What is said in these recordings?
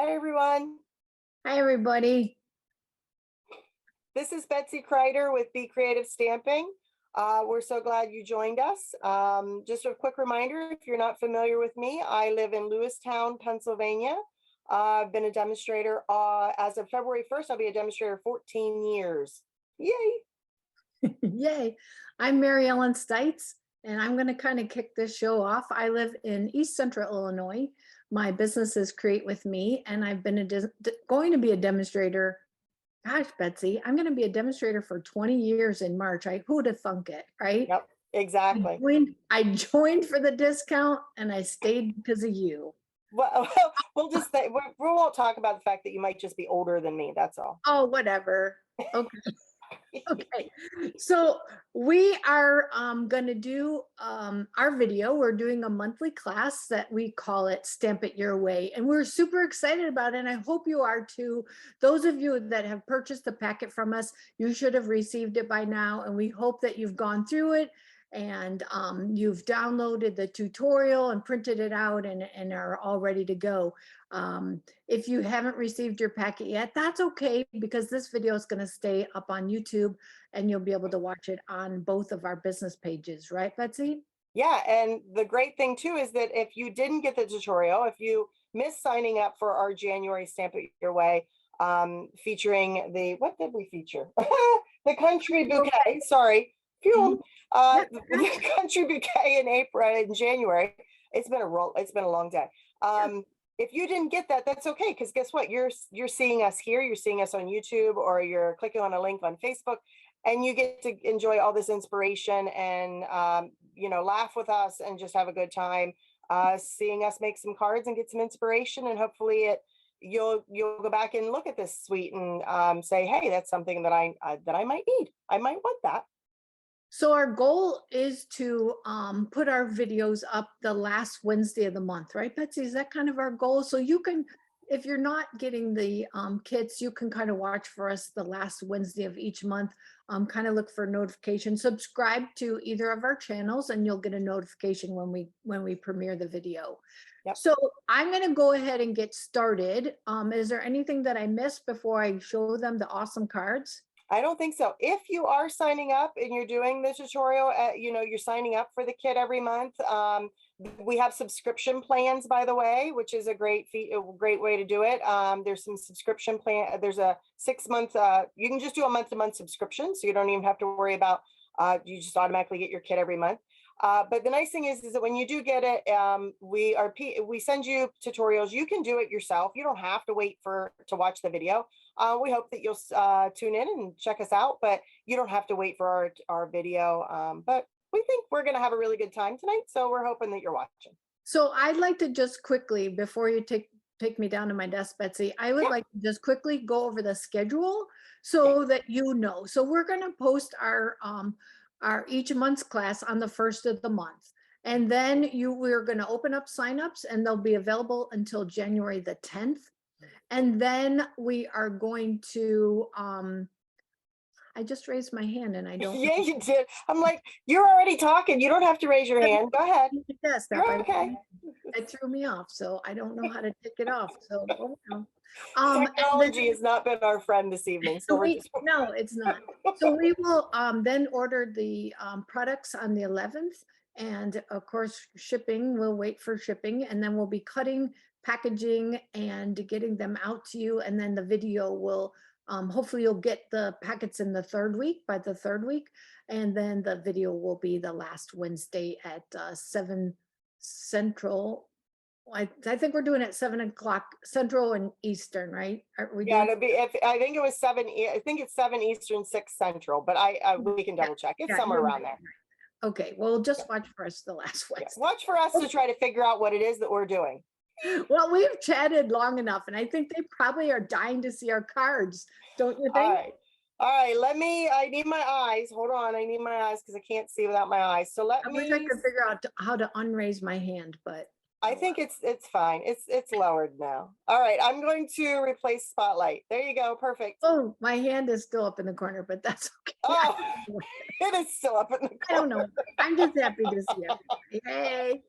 Hi, everyone. Hi, everybody. This is Betsy Kreider with Be Creative Stamping. We're so glad you joined us. Just a quick reminder, if you're not familiar with me, I live in Lewistown, Pennsylvania. I've been a demonstrator as of February 1st. I'll be a demonstrator 14 years. Yay. Yay. I'm Mary Ellen Stites, and I'm going to kind of kick this show off. I live in East Central Illinois. My business is Create With Me, and I've been going to be a demonstrator. Gosh, Betsy, I'm going to be a demonstrator for 20 years in March. Who'd have thunk it, right? Yep, exactly. I joined for the discount, and I stayed because of you. Well, we'll just say, we won't talk about the fact that you might just be older than me. That's all. Oh, whatever. Okay. Okay, so we are going to do our video. We're doing a monthly class that we call it Stamp It Your Way, and we're super excited about it, and I hope you are too. Those of you that have purchased the packet from us, you should have received it by now, and we hope that you've gone through it and you've downloaded the tutorial and printed it out and are all ready to go. If you haven't received your packet yet, that's okay, because this video is going to stay up on YouTube and you'll be able to watch it on both of our business pages, right, Betsy? Yeah, and the great thing too is that if you didn't get the tutorial, if you missed signing up for our January Stamp It Your Way, featuring what did we feature? The country bouquet, sorry. Phew. The country bouquet in January. It's been a long day. If you didn't get that, that's okay, because guess what? You're seeing us here, you're seeing us on YouTube, or you're clicking on a link on Facebook, and you get to enjoy all this inspiration and laugh with us and just have a good time seeing us make some cards and get some inspiration, and hopefully you'll go back and look at this suite and say, hey, that's something that I might need. I might want that. So our goal is to put our videos up the last Wednesday of the month, right, Betsy? Is that kind of our goal? So you can, if you're not getting the kits, you can kind of watch for us the last Wednesday of each month, kind of look for notifications, subscribe to either of our channels, and you'll get a notification when we premiere the video. Yep. So I'm going to go ahead and get started. Is there anything that I missed before I show them the awesome cards? I don't think so. If you are signing up and you're doing the tutorial, you're signing up for the kit every month. We have subscription plans, by the way, which is a great way to do it. There's some subscription plan. There's a 6-month. You can just do a month-to-month subscription, so you don't even have to worry about. You just automatically get your kit every month. But the nice thing is that when you do get it, we send you tutorials. You can do it yourself. You don't have to wait to watch the video. We hope that you'll tune in and check us out, but you don't have to wait for our video. But we think we're going to have a really good time tonight, so we're hoping that you're watching. So I'd like to just quickly, before you take me down to my desk, Betsy, I would like to just quickly go over the schedule so that you know. So we're going to post our each month's class on the 1st of the month. And then we're going to open up signups, and they'll be available until January the 10th. And then we are going to, I just raised my hand and I don't. Yeah, you did. I'm like, you're already talking. You don't have to raise your hand. Go ahead. Yes, you're okay. It threw me off, so I don't know how to take it off. So, technology has not been our friend this evening. So no, it's not. So we will then order the products on the 11th. And of course, shipping, we'll wait for shipping, and then we'll be cutting, packaging, and getting them out to you. And then the video will, hopefully you'll get the packets in the by the third week. And then the video will be the last Wednesday at 7 Central. I think we're doing it 7 o'clock Central and Eastern, right? Yeah, it'll be. I think it was 7. I think it's 7 Eastern, 6 Central, but we can double check. It's somewhere around there. Okay, well, just watch for us the last Wednesday. Watch for us to try to figure out what it is that we're doing. Well, we've chatted long enough, and I think they probably are dying to see our cards, don't you think? All right. I need my eyes. Hold on. I need my eyes because I can't see without my eyes. So I wish I could figure out how to unraise my hand, but I think it's fine. It's lowered now. All right, I'm going to replace spotlight. There you go. Perfect. Oh, my hand is still up in the corner, but that's okay. Oh, it is still up in the corner. I don't know. I'm just happy to see everybody. Hey.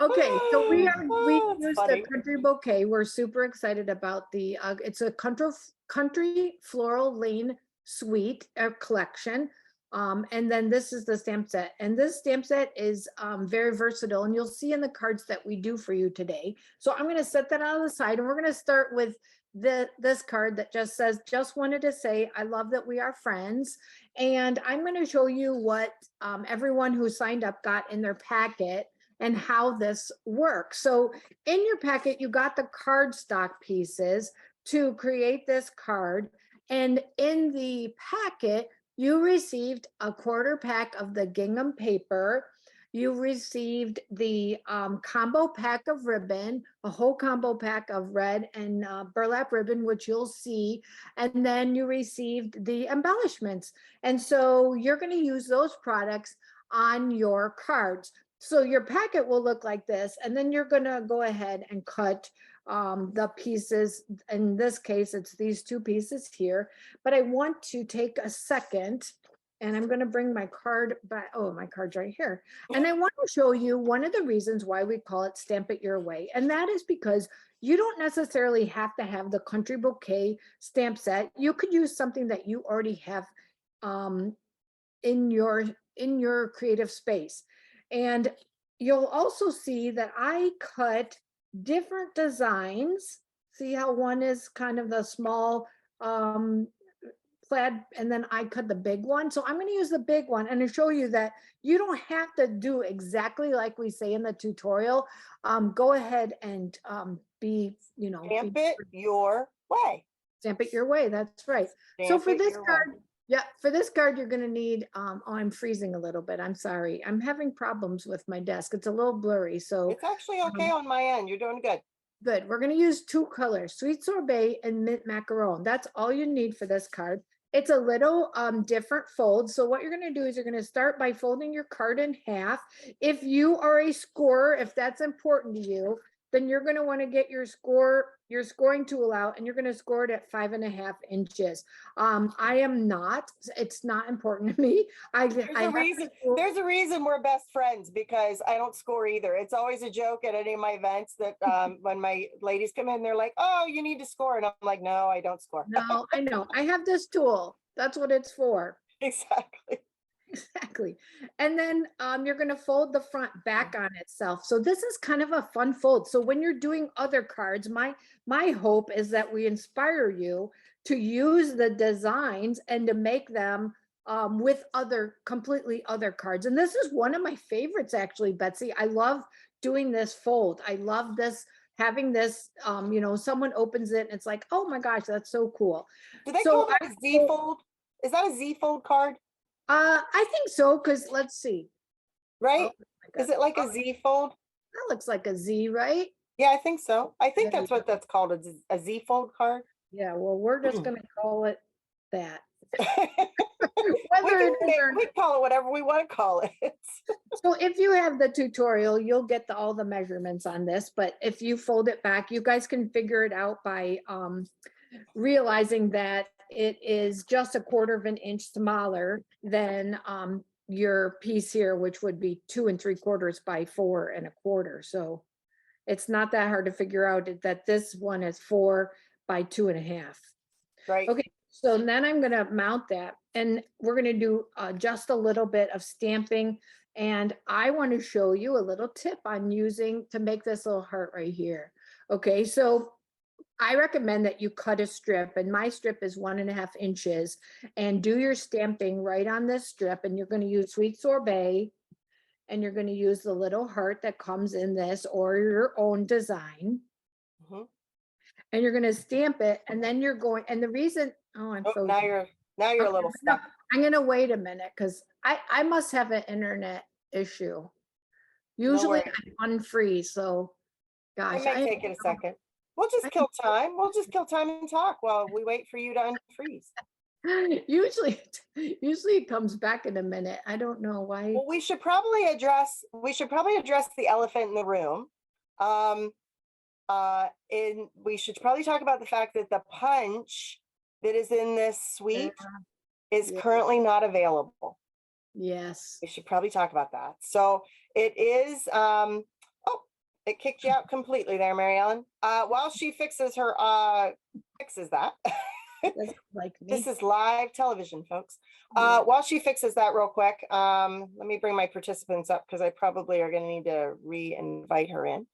Okay, so we Oh, it's used the funny. country bouquet. We're super excited about the it's a country floral lane suite collection. And then this is the stamp set, and this stamp set is very versatile, and you'll see in the cards that we do for you today. So I'm going to set that on the side, and we're going to start with this card that just says, just wanted to say I love that we are friends. And I'm going to show you what everyone who signed up got in their packet and how this works. So in your packet, you got the cardstock pieces to create this card. And in the packet, you received a quarter pack of the gingham paper. You received the combo pack of ribbon, a whole combo pack of red and burlap ribbon, which you'll see. And then you received the embellishments. And so you're going to use those products on your cards. So your packet will look like this, and then you're going to go ahead and cut the pieces. In this case, it's these two pieces here, but I want to take a second, and I'm going to bring my card back. Oh, my card's right here. And I want to show you one of the reasons why we call it Stamp It Your Way. And that is because you don't necessarily have to have the country bouquet stamp set. You could use something that you already have in your creative space. And you'll also see that I cut different designs. See how one is kind of the small plaid, and then I cut the big one. So I'm going to use the big one and to show you that you don't have to do exactly like we say in the tutorial. Go ahead and be, Stamp it your way. Stamp it your way. That's right. So Stamp for it this your card, way. yeah, for this card, you're going to need, oh, I'm freezing a little bit. I'm sorry. I'm having problems with my desk. It's a little blurry. So It's actually okay on my end. You're doing good. good. We're going to use two colors, sweet sorbet and mint macaron. That's all you need for this card. It's a little different fold. So what you're going to do is you're going to start by folding your card in half. If you are a scorer, if that's important to you, then you're going to want to get your scoring tool out, and you're going to score it at 5.5 inches. I am not. It's not important to me. There's a reason we're best friends, because I don't score either. It's always a joke at any of my events that when my ladies come in, they're like, "Oh, you need to score," and I'm like, "No, I don't score." No, I know. I have this tool. That's what it's for. Exactly. Exactly. And then you're going to fold the front back on itself. So this is kind of a fun fold. So when you're doing other cards, my hope is that we inspire you to use the designs and to make them with completely other cards. And this is one of my favorites, actually, Betsy. I love doing this fold. I love this, having this, someone opens it and it's like, oh my gosh, that's so cool. Do they So call that a Z fold? Is that a Z fold card? I think so, because let's see. Right? Oh my Is God. it like Oh, a Z fold? that looks like a Z, right? Yeah, I think so. I think There that's you what that's called, a Z fold card. Yeah, well, we're just gonna call it that. We Whether can it is or we call it whatever we want to call it. so if you have the tutorial, you'll get all the measurements on this, but if you fold it back, you guys can figure it out by realizing that it is just 1/4 inch smaller than your piece here, which would be 2 3/4 by 4 1/4. So it's not that hard to figure out that this one is 4 by 2.5. Right. Okay, so then I'm gonna mount that, and we're gonna do just a little bit of stamping. And I want to show you a little tip on using to make this little heart right here. Okay, so I recommend that you cut a strip, and my strip is 1.5 inches, and do your stamping right on this strip. And you're going to use sweet sorbet, and you're going to use the little heart that comes in this or your own design. Mhm. And you're going to stamp it, and then you're going, and the reason, oh, I'm Oh, frozen. now you're a little stuck. I'm going to wait a minute, because I must have an internet issue. No Usually worries. I unfreeze, so gosh. It may take it a second. We'll just kill time. We'll just kill time and talk while we wait for you to unfreeze. Usually it comes back in a minute. I don't know why. Well, we should probably address the elephant in the room. And we should probably talk about the fact that the punch that is in this suite is Yeah. currently not available. Yes. We should probably talk about that. So it is, oh, it kicked you out completely there, Mary Ellen. While she fixes her, fixes that. Doesn't like This me. is live television, folks. Yeah. While she fixes that real quick, let me bring my participants up because I probably are going to need to re-invite her in.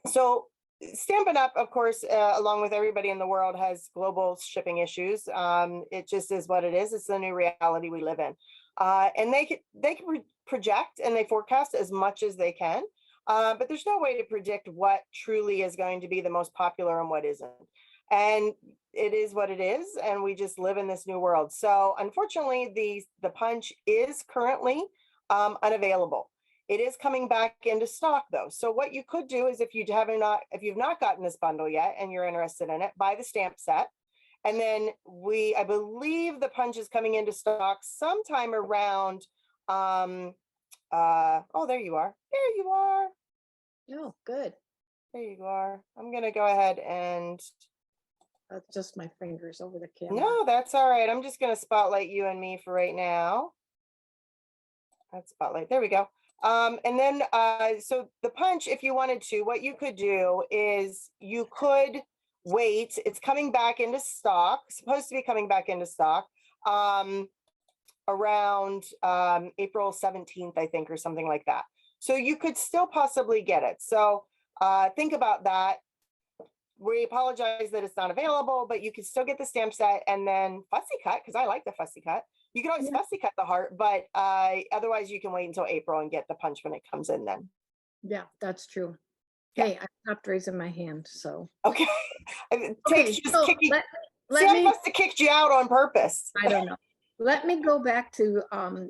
So Stampin' Up, of course, along with everybody in the world, has global shipping issues. It just is what it is. It's the new reality we live in. And they can project and they forecast as much as they can. But there's no way to predict what truly is going to be the most popular and what isn't. And it is what it is, and we just live in this new world. So unfortunately, the punch is currently unavailable. It is coming back into stock though. So what you could do is if you've not gotten this bundle yet and you're interested in it, buy the stamp set. And then I believe the punch is coming into stock sometime around, oh, there you are. There you are. Oh, good. There you are. I'm going to go ahead and. That's just my fingers over the camera. No, that's all right. I'm just going to spotlight you and me for right now. That's spotlight. There we go. And then, so the punch, if you wanted to, what you could do is you could wait. It's coming back into stock, supposed to be coming back into stock around April 17th, I think, or something like that. So you could still possibly get it. So think about that. We apologize that it's not available, but you can still get the stamp set and then fussy cut, because I like the fussy cut. You can always fussy cut the heart, but otherwise you can wait until April and get the punch when it comes in then. Yeah, that's true. Yeah. Hey, I stopped raising my hand, so. Okay. Okay, so Sam must have kicked you out on purpose. I don't know. Let me go back to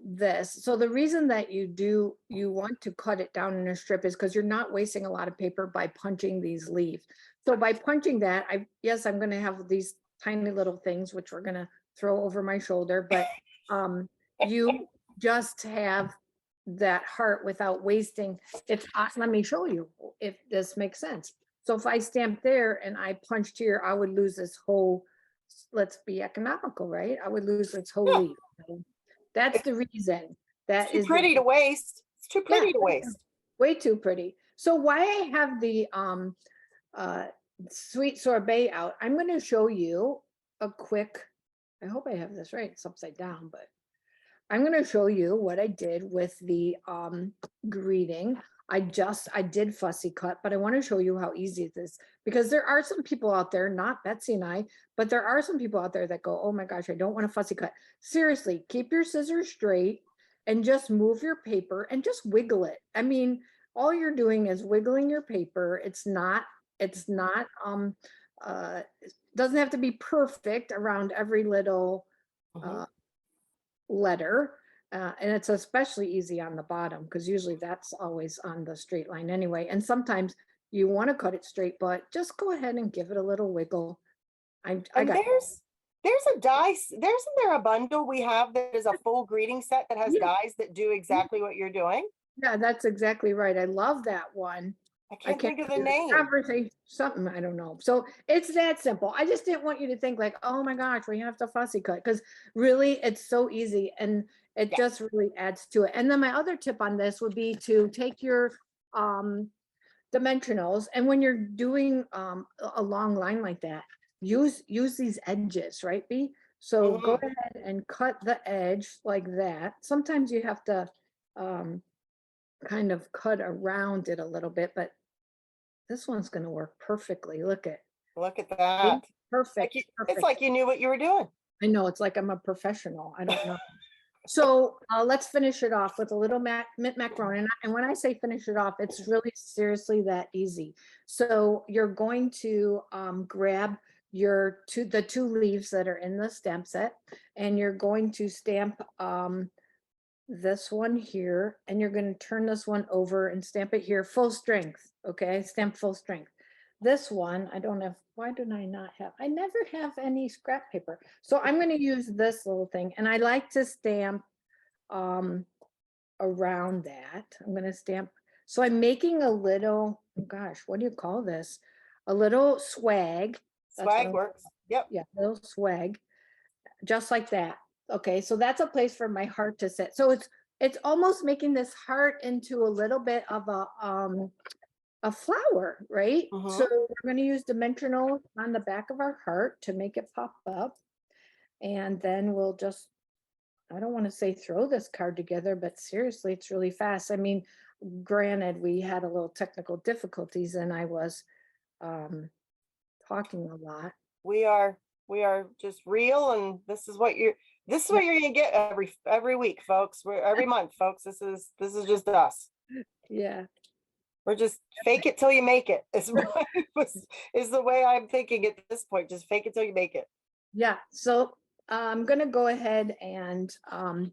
this. So the reason that you want to cut it down in a strip is because you're not wasting a lot of paper by punching these leaves. So by punching that, I'm going to have these tiny little things, which we're going to throw over my shoulder, but you just have that heart without wasting. Let me show you if this makes sense. So if I stamp there and I punched here, I would lose this whole, let's be economical, right? I would lose this whole leaf. That's the reason. That is too pretty to waste. It's too pretty to waste. Way too pretty. So why I have the sweet sorbet out, I'm going to show you a quick, I hope I have this right, it's upside down, but I'm going to show you what I did with the greeting. I did fussy cut, but I want to show you how easy it is, because there are some people out there, not Betsy and I, but there are some people out there that go, oh my gosh, I don't want to fussy cut. Seriously, keep your scissors straight and just move your paper and just wiggle it. I mean, all you're doing is wiggling your paper. It doesn't have to be perfect around every little letter. And it's especially easy on the bottom because usually that's always on the straight line anyway. And sometimes you want to cut it straight, but just go ahead and give it a little wiggle. There's a dice. Isn't there a bundle we have that is a full greeting set that has dies that do exactly what you're doing? Yeah, that's exactly right. I love that one. I can't think of the name. Something, I don't know. So it's that simple. I just didn't want you to think like, oh my gosh, we have to fussy cut, because really it's so easy and it just really adds to it. And then my other tip on this would be to take your dimensionals, and when you're doing a long line like that, use these edges, right, B? So go ahead and cut the edge like that. Sometimes you have to kind of cut around it a little bit, but this one's going to work perfectly. Look at that. Perfect. It's like you knew what you were doing. I know, it's like I'm a professional. I don't know. So let's finish it off with a little mint macaroni. And when I say finish it off, it's really seriously that easy. So you're going to grab the two leaves that are in the stamp set, and you're going to stamp this one here, and you're going to turn this one over and stamp it here full strength. Okay, stamp full strength. This one I don't have. Why do I not have? I never have any scrap paper, so I'm going to use this little thing, and I like to stamp around that. I'm going to stamp, so I'm making a little, oh gosh, what do you call this, a little swag. Swag works. Yep. Yeah, little swag, just like that. Okay, so that's a place for my heart to sit. So it's almost making this heart into a little bit of a flower, right? So Mhm. we're going to use dimensional on the back of our heart to make it pop up. And then we'll just, I don't want to say throw this card together, but seriously, it's really fast. I mean, granted, we had a little technical difficulties and I was talking a lot. We are just real, and this is what you're gonna get every week, folks. We're every month, folks. This is just us. Yeah. We're just fake it till you make it. Is the way I'm thinking at this point. Just fake it till you make it. Yeah, so I'm gonna go ahead and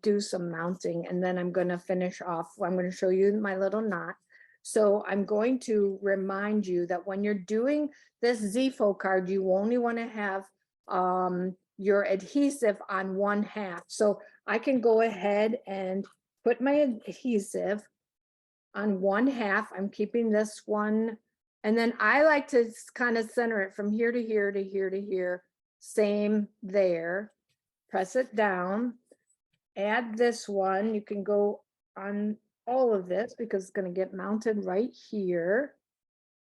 do some mounting and then I'm gonna finish off. I'm gonna show you my little knot. So I'm going to remind you that when you're doing this ZFO card, you only want to have your adhesive on one half. So I can go ahead and put my adhesive on one half. I'm keeping this one. And then I like to kind of center it from here to here to here to here. Same there. Press it down. Add this one. You can go on all of this because it's going to get mounted right here.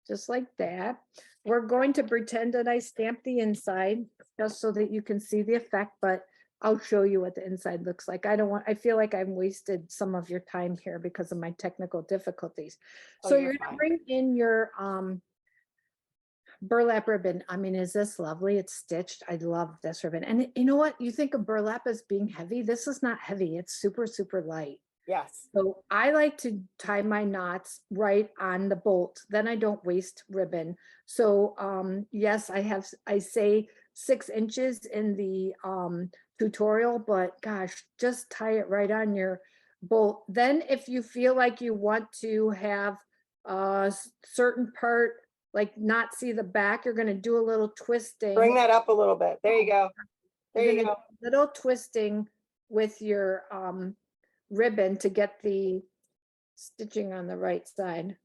Just like that. We're going to pretend that I stamped the inside just so that you can see the effect, but I'll show you what the inside looks like. I feel like I've wasted some of your time here because of my technical difficulties. Oh, So you're you're gonna fine. bring in your burlap ribbon. I mean, is this lovely? It's stitched. I love this ribbon. And you know what? You think of burlap as being heavy. This is not heavy. It's super, super light. Yes. So I like to tie my knots right on the bolt, then I don't waste ribbon. So yes, I say 6 inches in the tutorial, but gosh, just tie it right on your bolt. Then if you feel like you want to have a certain part, like not see the back, you're gonna do a little twisting. Bring that up a little bit. There you go. There You're you gonna go. do a little twisting with your ribbon to get the stitching on the right side.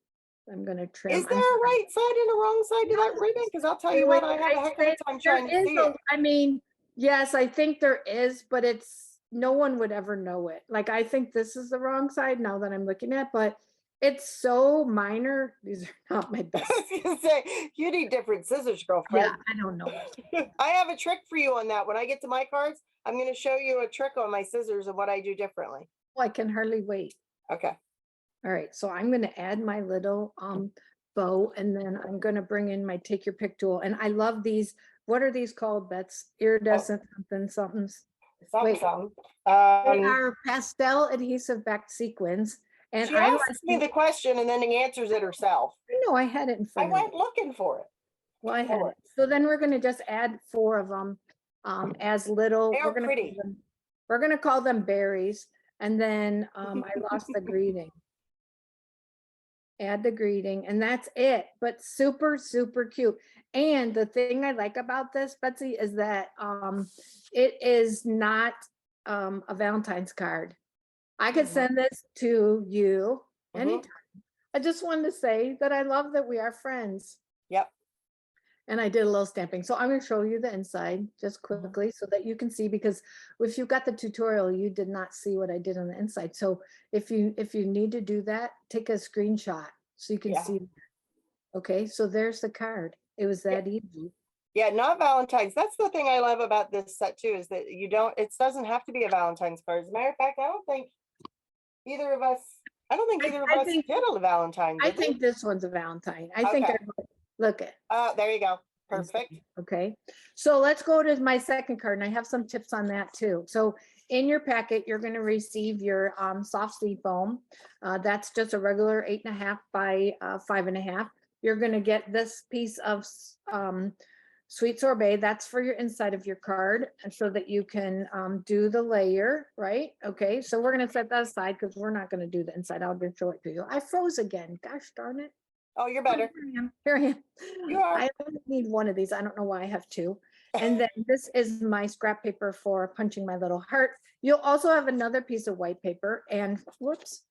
I'm gonna trim. Is there a right side and a wrong side to that ribbon? Because I'll tell you what, I have a heck of a time There trying to is see a, it. I mean, yes, I think there is, but it's, no one would ever know it. Like, I think this is the wrong side now that I'm looking at, but it's so minor. These are not my I best. was gonna say, you need different scissors, Yeah, girlfriend. I don't know. I have a trick for you on that. When I get to my cards, I'm gonna show you a trick on my scissors and what I do differently. Oh, I can hardly wait. Okay. All right, so I'm gonna add my little bow and then I'm gonna bring in my take your pick tool. And I love these. What are these called, Bets? Iridescent somethings. Something, Wait, something. they are pastel adhesive backed sequins. And She I like, asks me the question and then answers it herself. I know I had it in I front of me. went looking for it. Well, I had Oh, it. So then we're gonna just add 4 of them as little, They are pretty. we're gonna call them berries. And then I lost the greeting. Add the greeting and that's it, but super, super cute. And the thing I like about this, Betsy, is that it is not a Valentine's card. I could Mhm. send this to you Mhm. anytime. I just wanted to say that I love that we are friends. Yep. And I did a little stamping. So I'm going to show you the inside just Mhm. quickly so that you can see, because if you got the tutorial, you did not see what I did on the inside. So if you need to do that, take a screenshot so you can Yeah. see. Okay, so there's the card. It was Yeah. that easy. Yeah, not Valentine's. That's the thing I love about this set too, is that it doesn't have to be a Valentine's card. As a matter of fact, I don't think either of us I think did a Valentine, I did we? think this one's a Valentine. I think Okay. look at. There you go. Perfect. Okay, so let's go to my second card, and I have some tips on that too. So in your packet, you're going to receive your soft sleeve foam. That's just a regular 8.5 by 5.5. You're going to get this piece of sweet sorbet. That's for your inside of your card, and so that you can do the layer, right? Okay, so we're going to set that aside because we're not going to do the inside. I'll just show it to you. I froze again. Gosh darn it. Oh, you're better. Here I am. You are. I only need one of these. I don't know why I have 2. And then this is my scrap paper for punching my little heart. You'll also have another piece of white paper and whoops.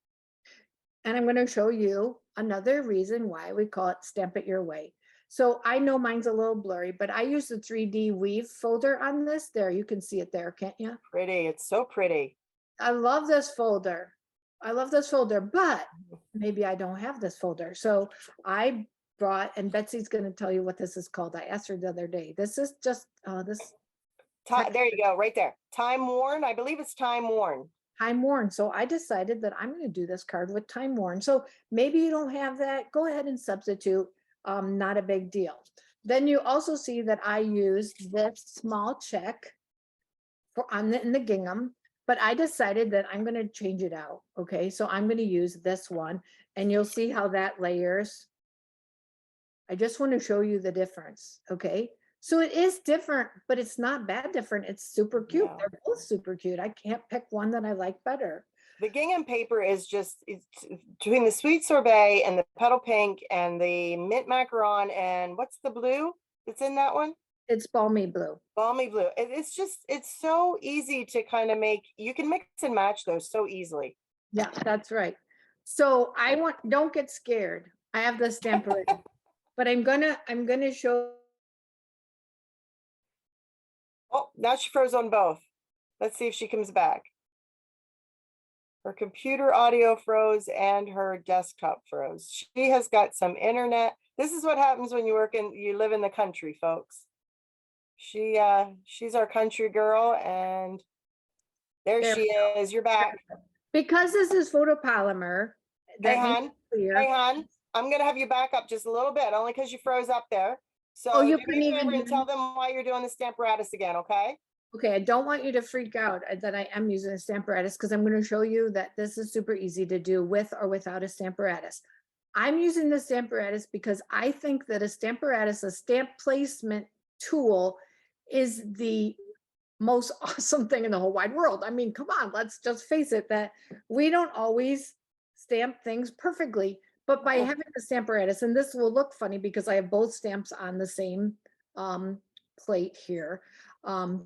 And I'm going to show you another reason why we call it Stamp It Your Way. So I know mine's a little blurry, but I use the 3D weave folder on this. There, you can see it there, can't you? Pretty. It's so pretty. I love this folder. I love this folder, but maybe I don't have this folder. So I brought, and Betsy's going to tell you what this is called. I asked her the other day. This is just this There you go, right there. Time worn. I believe it's time worn. time worn. So I decided that I'm going to do this card with time worn. So maybe you don't have that. Go ahead and substitute. Not a big deal. Then you also see that I used this small check for in the gingham, but I decided that I'm going to change it out. Okay, so I'm going to use this one, and you'll see how that layers. I just want to show you the difference. Okay, so it is different, but it's not bad different. It's super cute. Yeah. They're both super cute. I can't pick one that I like better. The gingham paper is just, it's between the sweet sorbet and the petal pink and the mint macaron and what's the blue that's in that one? It's balmy blue. Balmy blue. It's just, it's so easy to kind of make, you can mix and match those so easily. Yeah, that's right. So don't get scared. I have the stamp already, but I'm gonna show. Oh, now she froze on both. Let's see if she comes back. Her computer audio froze and her desktop froze. She has got some internet. This is what happens when you live in the country, folks. She's our country girl, and there she is. You're back. Because this is photopolymer. Hey, hon. Hey, hon. I'm gonna have you back up just a little bit, only because you froze up there. So you do couldn't me a favor even and tell them why you're doing the Stamparatus again, okay? Okay, I don't want you to freak out that I am using a Stamparatus, because I'm going to show you that this is super easy to do with or without a Stamparatus. I'm using the Stamparatus because I think that a Stamparatus, a stamp placement tool, is the most awesome thing in the whole wide world. I mean, come on, let's just face it, that we don't always stamp things perfectly, but by having the Stamparatus, and this will look funny because I have both stamps on the same plate here.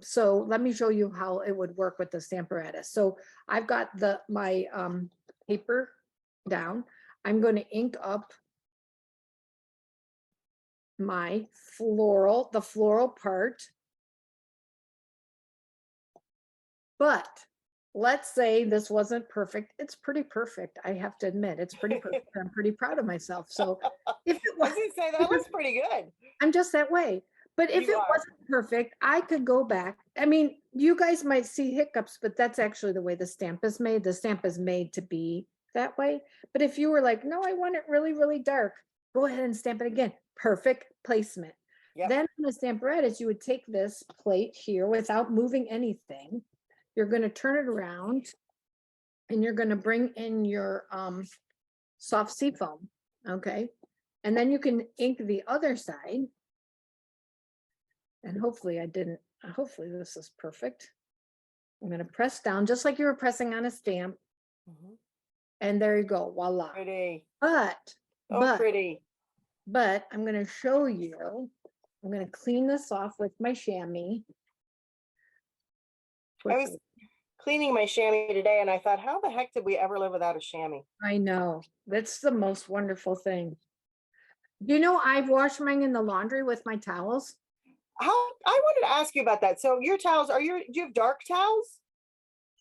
So let me show you how it would work with the Stamparatus. So I've got my paper down. I'm going to ink up my the floral part. But let's say this wasn't perfect. It's pretty perfect. I have to admit, it's pretty perfect. I'm pretty proud of myself. So if it I was, was gonna say that looks pretty good. I'm just that way. But if You it are. wasn't perfect, I could go back. I mean, you guys might see hiccups, but that's actually the way the stamp is made. The stamp is made to be that way. But if you were like, no, I want it really, really dark, go ahead and stamp it again. Perfect placement. Yep. Then on the Stamparatus, you would take this plate here without moving anything. You're going to turn it around and you're going to bring in your soft seafoam. Okay. And then you can ink the other side. And hopefully hopefully this is perfect. I'm going to press down just like you were pressing on a stamp. And there you go. Voila. Pretty. But Pretty. But I'm going to show you. I'm going to clean this off with my chamois. I was cleaning my chamois today and I thought, how the heck did we ever live without a chamois? I know. That's the most wonderful thing. You know, I've washed mine in the laundry with my towels. I wanted to ask you about that. So your towels, do you have dark towels?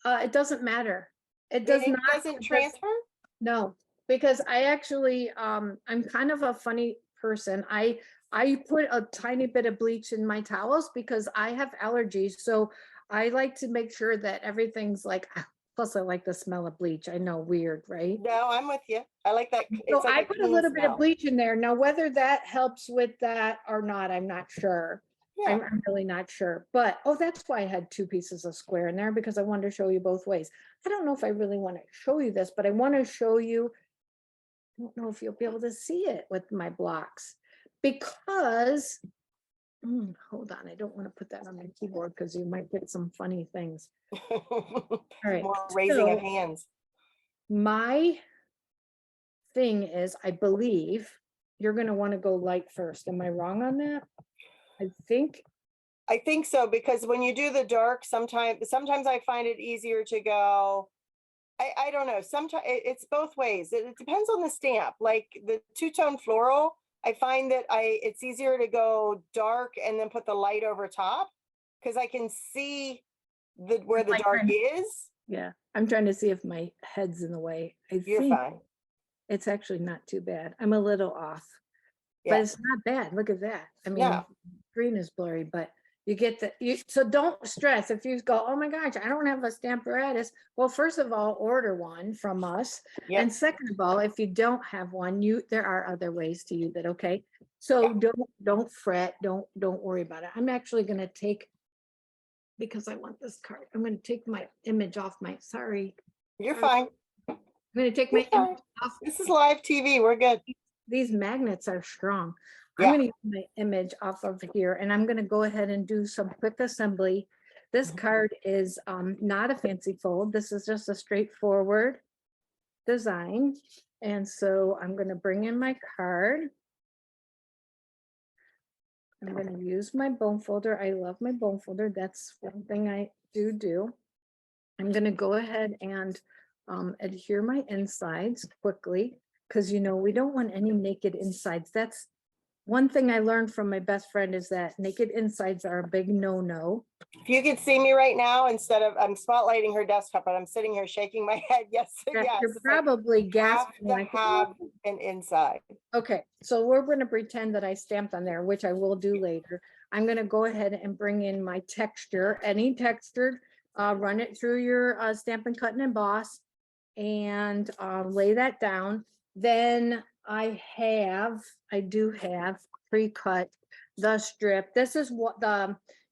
It doesn't matter. It doesn't transfer? No, because I actually, I'm kind of a funny person. I put a tiny bit of bleach in my towels because I have allergies. So I like to make sure that everything's like, plus I like the smell of bleach. I know, weird, right? No, I'm with you. I like that. So I put a little bit of bleach in there. Now, whether that helps with that or not, I'm not sure. Yeah. I'm really not sure. But, oh, that's why I had 2 pieces of square in there, because I wanted to show you both ways. I don't know if I really want to show you this, but I want to show you. I don't know if you'll be able to see it with my blocks, because, hold on, I don't want to put that on my keyboard because you might get some funny things. All right. More raising of hands. My thing is, I believe you're going to want to go light first. Am I wrong on that? I think so, because when you do the dark, sometimes I find it easier to go, I don't know, sometimes it's both ways. It depends on the stamp. Like the two-tone floral, I find that it's easier to go dark and then put the light over top, because I can see where the dark is. Yeah, I'm trying to see if my head's in the way. I You're think fine. it's actually not too bad. I'm a little off, but Yeah. it's not bad. Look at that. I mean, No. green is blurry, but you get so don't stress if you go, oh my gosh, I don't have a Stamparatus. Well, first of all, order one from us. Yep. And second of all, if you don't have one, there are other ways to use it. Okay. So don't fret. Don't worry about it. I'm actually going to take, because I want this card, I'm going to take my image off sorry. You're fine. I'm going to take You're my fine. image off. This is live TV. We're good. These magnets are strong. I'm Yeah. going to use my image off of here, and I'm going to go ahead and do some quick assembly. This card is not a fancy fold. This is just a straightforward design. And so I'm going to bring in my card. I'm going to use my bone folder. I love my bone folder. That's one thing I do. I'm going to go ahead and adhere my insides quickly, because we don't want any naked insides. That's one thing I learned from my best friend, is that naked insides are a big no-no. If you could see me right now, instead of, I'm spotlighting her desktop, but I'm sitting here shaking my head. Yes, yes. You're It's like, probably have gasping. to like, have an inside. okay, so we're going to pretend that I stamped on there, which I will do later. I'm going to go ahead and bring in my texture, any textured, run it through your Stampin' Cut and Emboss, and lay that down. Then I do have pre-cut the strip. This is what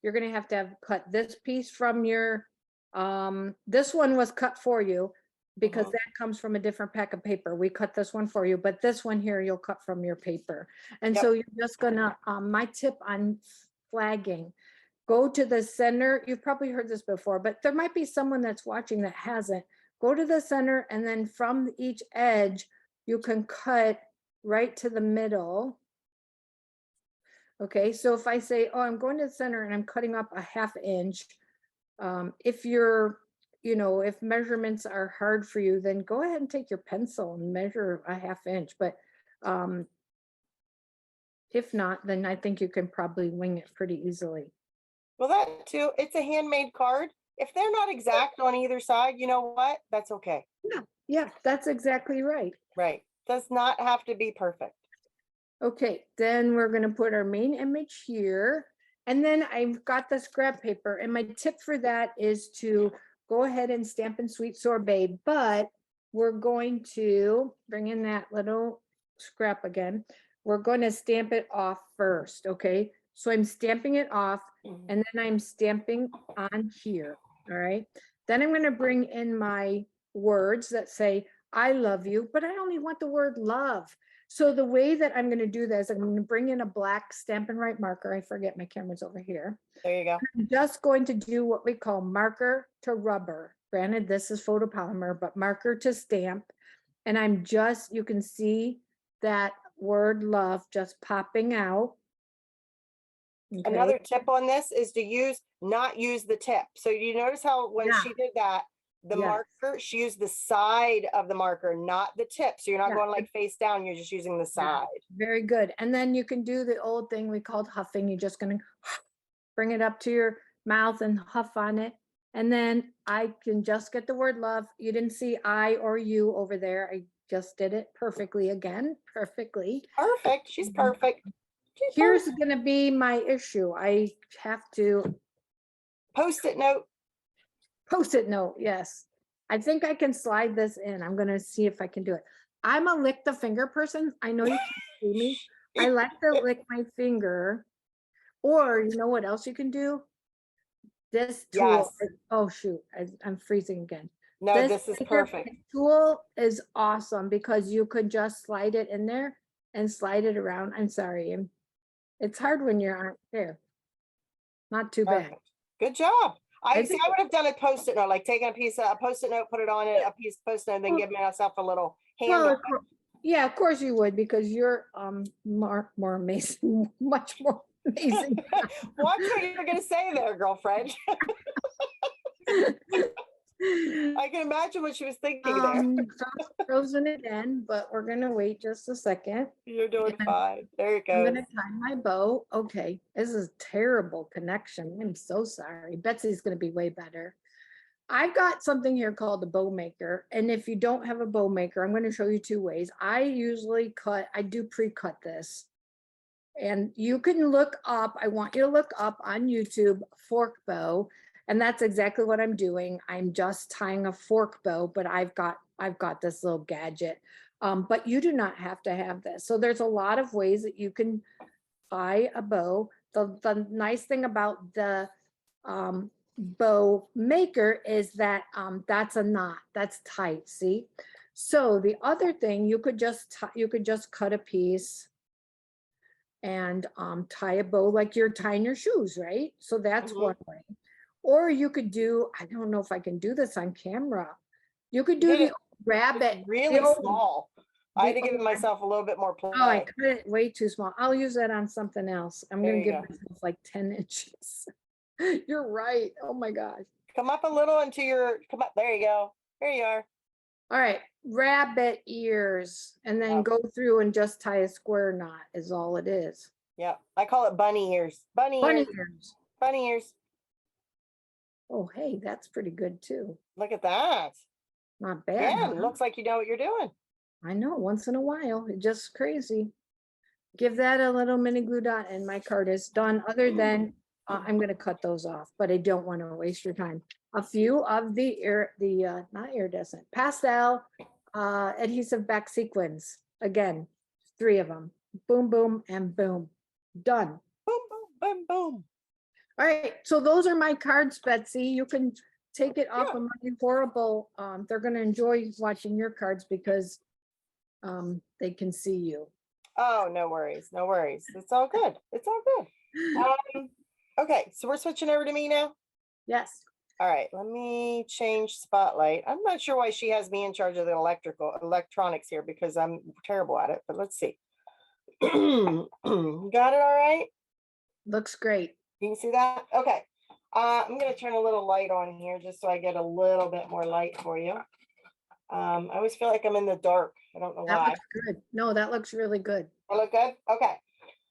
you're going to have cut this piece from your, this one was cut for you, because that comes from a different pack of paper. We cut this one for you, but this one here, you'll cut from your paper. And so you're just gonna, my tip on flagging, go to the center. You've probably heard this before, but there might be someone that's watching that hasn't. Go to the center, and then from each edge, you can cut right to the middle. Okay, so if I say, oh, I'm going to the center and I'm cutting up a 1/2 inch, if you're, if measurements are hard for you, then go ahead and take your pencil and measure a 1/2 inch. But if not, then I think you can probably wing it pretty easily. Well, that too, it's a handmade card. If they're not exact on either side, you know what? That's okay. Yeah, that's exactly right. Right. Does not have to be perfect. Okay, then we're going to put our main image here. And then I've got the scrap paper, and my tip for that is to go ahead and stamp in Sweet Sorbet, but we're going to bring in that little scrap again. We're going to stamp it off first, okay? So I'm stamping it off, and then I'm stamping on here, all right? Then I'm going to bring in my words that say, I love you, but I only want the word love. So the way that I'm going to do this, I'm going to bring in a black Stampin' Right marker. I forget my camera's over here. There you go. I'm just going to do what we call marker to rubber. Granted, this is photopolymer, but marker to stamp. And I'm just, you can see that word love just popping out. Okay. Another tip on this is to not use the tip. So you notice how when she did that, the marker, she used the side of the marker, not the tip. So you're not going like face down, you're just using the side. Very good. And then you can do the old thing we called huffing. You're just going to bring it up to your mouth and huff on it. And then I can just get the word love. You didn't see I or you over there. I just did it perfectly again. Perfectly. Perfect. She's perfect. Here's going to be my issue. I have to Post-it note. Post-it note, yes. I think I can slide this in. I'm going to see if I can do it. I'm a lick the finger person. I know you can't see me. I like to lick my finger. Or you know what else you can do? This tool. Yes. Oh, shoot. I'm freezing again. No, this is perfect. Tool is awesome because you could just slide it in there and slide it around. I'm sorry. It's hard when you aren't there. Not too bad. Good job. I think would have done a post-it note, like taking a post-it note, put it on it, a piece of post-it note, and then give myself a little hand. Well, yeah, of course you would, because you're more amazing, much more amazing. Watch what you're gonna say there, girlfriend. I can imagine what she was thinking there. Frozen again, but we're gonna wait just a second. You're doing fine. There it goes. I'm gonna tie my bow. Okay, this is terrible connection. I'm so sorry. Betsy's gonna be way better. I've got something here called the bow maker. And if you don't have a bow maker, I'm going to show you two ways. I usually I do pre-cut this. And you can look up, I want you to look up on YouTube fork bow. And that's exactly what I'm doing. I'm just tying a fork bow, but I've got this little gadget. But you do not have to have this. So there's a lot of ways that you can tie a bow. The nice thing about the bow maker is that that's a knot, that's tight, see? So the other thing, you could just cut a piece and tie a bow like you're tying your shoes, right? So that's one way. Or you could do, I don't know if I can do this on camera. You could do the rabbit. Really small. I had to give myself a little bit more play. Oh, I cut it way too small. I'll use that on something else. I'm going to give myself like 10 inches. You're right. Oh my gosh. Come up a little into your, come up. There you go. There you are. All right. Rabbit ears. And then go through and just tie a square knot is all it is. Yeah. I call it bunny ears. Bunny ears. Bunny ears. Oh, hey, that's pretty good too. Look at that. Not bad. Yeah, it looks like you know what you're doing. I know, once in a while, it's just crazy. Give that a little mini glue dot and my card is done. Other than I'm going to cut those off, but I don't want to waste your time. A few of the not iridescent, pastel adhesive back sequins. Again, 3 of them. Boom, boom, and boom. Done. Boom, boom, boom, boom. All right, so those are my cards, Betsy. You can take it off of my horrible. They're going to enjoy watching your cards because they can see you. Oh, no worries. No worries. It's all good. It's all good. Okay, so we're switching over to me now. Yes. All right, let me change spotlight. I'm not sure why she has me in charge of the electronics here because I'm terrible at it, but let's see. Got it all right? Looks great. You can see that? Okay. I'm going to turn a little light on here just so I get a little bit more light for you. I always feel like I'm in the dark. I don't know why. That looks good. No, that looks really good. I look good? Okay.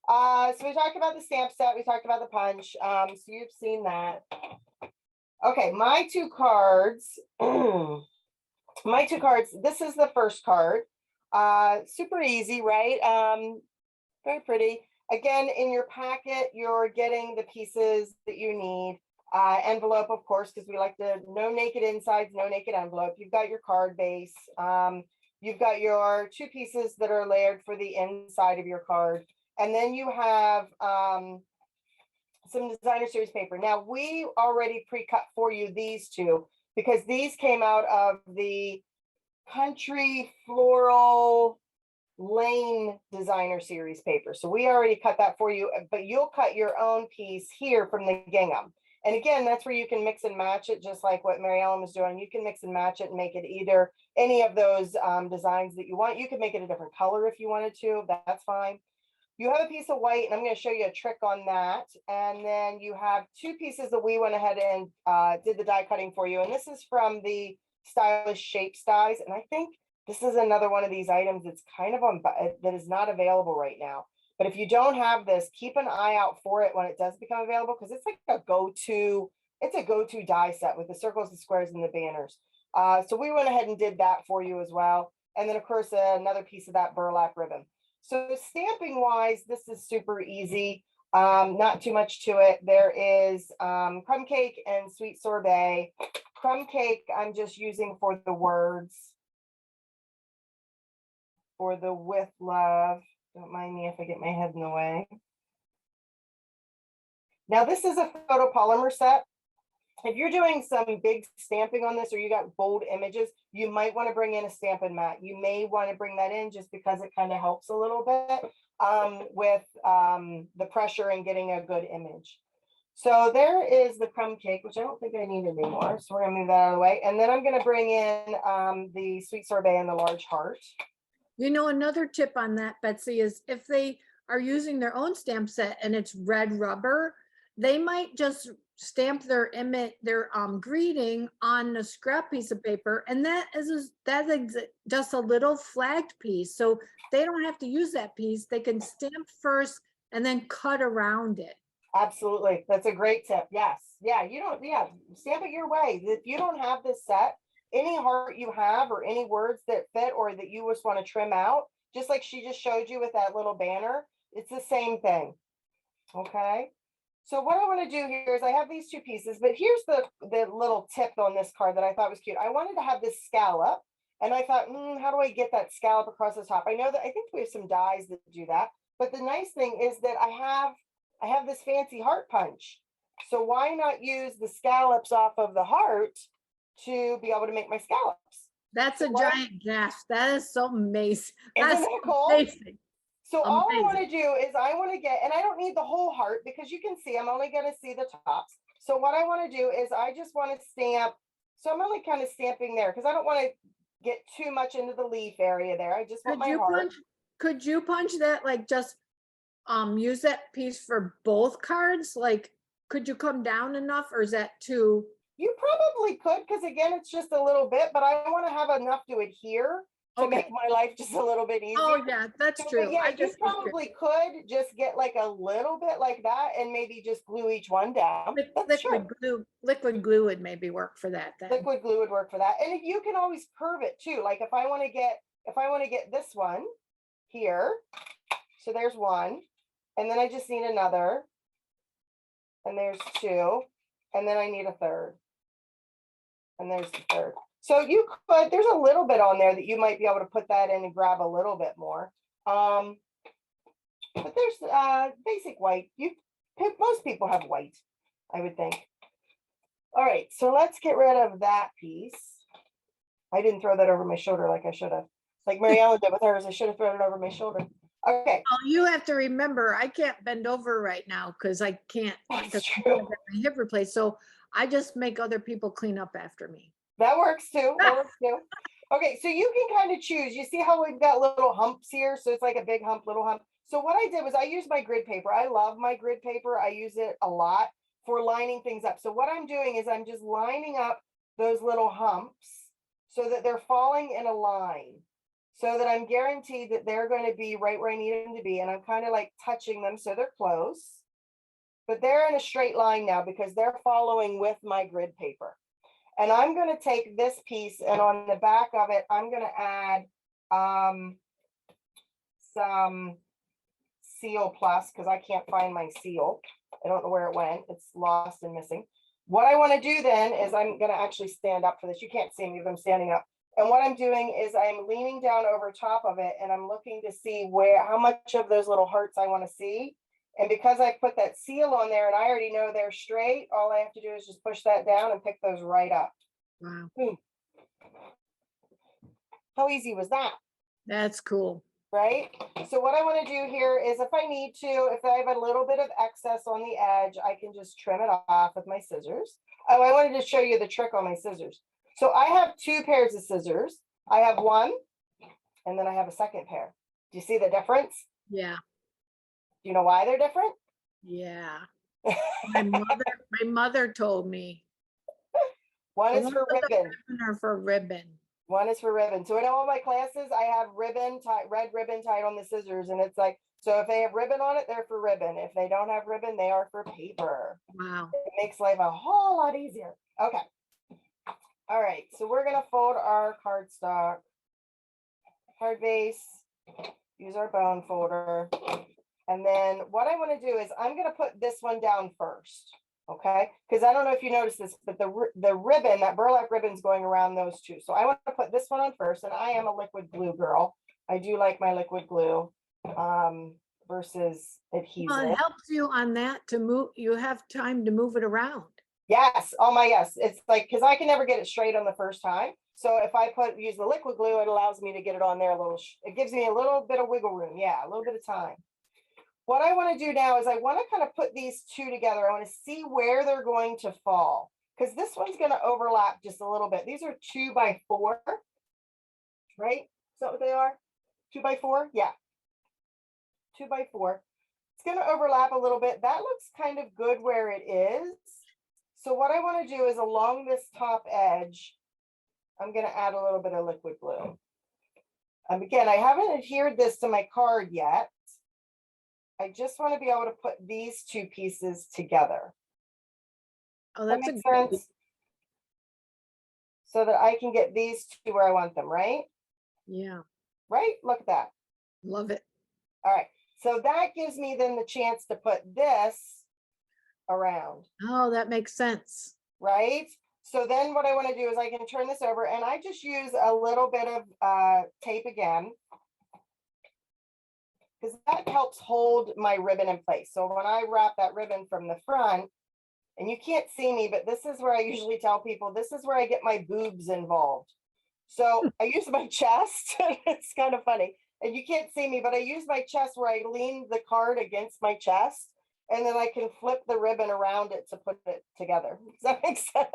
So we talked about the stamp set. We talked about the punch. So you've seen that. Okay, my 2 cards. My 2 cards. This is the first card. Super easy, right? Very pretty. Again, in your packet, you're getting the pieces that you need. Envelope, of course, because we like to no naked insides, no naked envelope. You've got your card base. You've got your 2 pieces that are layered for the inside of your card. And then you have some designer series paper. Now, we already pre-cut for you these 2 because these came out of the Country Floral Lane designer series paper. So we already cut that for you, but you'll cut your own piece here from the gingham. And again, that's where you can mix and match it, just like what Mary Ellen was doing. You can mix and match it and make it either any of those designs that you want. You could make it a different color if you wanted to. That's fine. You have a piece of white, and I'm going to show you a trick on that. And then you have 2 pieces that we went ahead and did the die cutting for you. And this is from the Stylish Shapes dies. And I think this is another one of these items that's kind of on that is not available right now. But if you don't have this, keep an eye out for it when it does become available, because it's like a go-to, it's a go-to die set with the circles, the squares, and the banners. So we went ahead and did that for you as well. And then, of course, another piece of that burlap ribbon. So stamping wise, this is super easy. Not too much to it. There is crumb cake and sweet sorbet. Crumb cake, I'm just using for the words. For the with love. Don't mind me if I get my head in the way. Now, this is a photopolymer set. If you're doing some big stamping on this or you got bold images, you might want to bring in a Stampin' mat. You may want to bring that in just because it kind of helps a little bit with the pressure and getting a good image. So there is the crumb cake, which I don't think I need anymore. So we're going to move that out of the way. And then I'm going to bring in the sweet sorbet and the large heart. You know, another tip on that, Betsy, is if they are using their own stamp set and it's red rubber, they might just stamp their image, their greeting on a scrap piece of paper, and that is just a little flagged piece. So they don't have to use that piece. They can stamp first and then cut around it. Absolutely. That's a great tip. Yes. Yeah. You don't, yeah, stamp it your way. If you don't have this set, any heart you have or any words that fit or that you just want to trim out, just like she just showed you with that little banner, it's the same thing. Okay. So what I want to do here is I have these two pieces, but here's the little tip on this card that I thought was cute. I wanted to have this scallop, and I thought, how do I get that scallop across the top? I know that I think we have some dies that do that, but the nice thing is that I have this fancy heart punch. So why not use the scallops off of the heart to be able to make my scallops? That's So a giant gasp. That is so amazing. isn't That's that cool? amazing. So all I want Amazing. to do is I want to get, and I don't need the whole heart because you can see, I'm only going to see the tops. So what I want to do is I just want to stamp. So I'm only kind of stamping there because I don't want to get too much into the leaf area there. I just want Could my you heart. punch, could you punch that, like, just use that piece for both cards? Like, could you come down enough, or is that too? You probably could, because again, it's just a little bit, but I want to have enough to adhere to make Okay. my life just a little bit easier. Oh, yeah, that's So, but true. yeah, I you just was curious. probably could just get like a little bit like that and maybe just glue each one down. That's true. Liquid glue would maybe work for that then. Liquid glue would work for that. And you can always curve it too. Like if I want to get this one here, so there's one, and then I just need another, and there's two, and then I need a third, and there's the third. So you could, there's a little bit on there that you might be able to put that in and grab a little bit more. But there's basic white. Most people have white, I would think. All right, so let's get rid of that piece. I didn't throw that over my shoulder like I should have. Like Mary Ellen did with hers, I should have thrown it over my shoulder. Okay. Oh, you have to remember, I can't bend over right now because I can't, That's because I true. have my hip replaced. So I just make other people clean up after me. That works too. That works too. Okay, so you can kind of choose. You see how we've got little humps here? So it's like a big hump, little hump. So what I did was I used my grid paper. I love my grid paper. I use it a lot for lining things up. So what I'm doing is I'm just lining up those little humps so that they're falling in a line, so that I'm guaranteed that they're going to be right where I need them to be. And I'm kind of like touching them so they're close, but they're in a straight line now because they're following with my grid paper. And I'm going to take this piece, and on the back of it, I'm going to add some seal plus, because I can't find my seal. I don't know where it went. It's lost and missing. What I want to do then is I'm going to actually stand up for this. You can't see me if I'm standing up. And what I'm doing is I'm leaning down over top of it, and I'm looking to see how much of those little hearts I want to see. And because I put that seal on there and I already know they're straight, all I have to do is just push that down and pick those right up. Wow, How easy was that? that's cool. Right? So what I want to do here is if I need to, if I have a little bit of excess on the edge, I can just trim it off with my scissors. Oh, I wanted to show you the trick on my scissors. So I have two pairs of scissors. I have one, and then I have a second pair. Do you see the difference? Yeah, Do you know why they're different? yeah. My mother told me. One is One for was a ribbon. ribbon or for ribbon. One is for ribbon. So in all my classes, I have ribbon tied, red ribbon tied on the scissors. And it's like, so if they have ribbon on it, they're for ribbon. If they don't have ribbon, they are for paper. Wow. It makes life a whole lot easier. Okay. All right. So we're going to fold our cardstock, card base, use our bone folder. And then what I want to do is I'm going to put this one down first. Okay, because I don't know if you noticed this, but the ribbon, that burlap ribbon is going around those two. So I want to put this one on first, and I am a liquid glue girl. I do like my liquid glue versus Well, adhesive. it helps you on that to move. You have time to move it around. Yes, oh my yes. It's like, because I can never get it straight on the first time. So if I use the liquid glue, it allows me to get it on there a little. It gives me a little bit of wiggle room. Yeah, a little bit of time. What I want to do now is I want to kind of put these two together. I want to see where they're going to fall, because this one's going to overlap just a little bit. These are 2x4, right? Is that what they are? 2x4? Yeah. 2x4. It's going to overlap a little bit. That looks kind of good where it is. So what I want to do is along this top edge, I'm going to add a little bit of liquid glue. Again, I haven't adhered this to my card yet. I just want to be able to put these two pieces together. Oh, That that's a makes great, sense? So that I can get these to where I want them, right? yeah, Right? Look at that. love it. All right. So that gives me then the chance to put this around, Oh, that makes sense. right? So then what I want to do is I can turn this over and I just use a little bit of tape again, because that helps hold my ribbon in place. So when I wrap that ribbon from the front, and you can't see me, but this is where I usually tell people, this is where I get my boobs involved. So I use my chest. It's kind of funny. And you can't see me, but I use my chest where I lean the card against my chest. And then I can flip the ribbon around it to put it together. Does that make sense?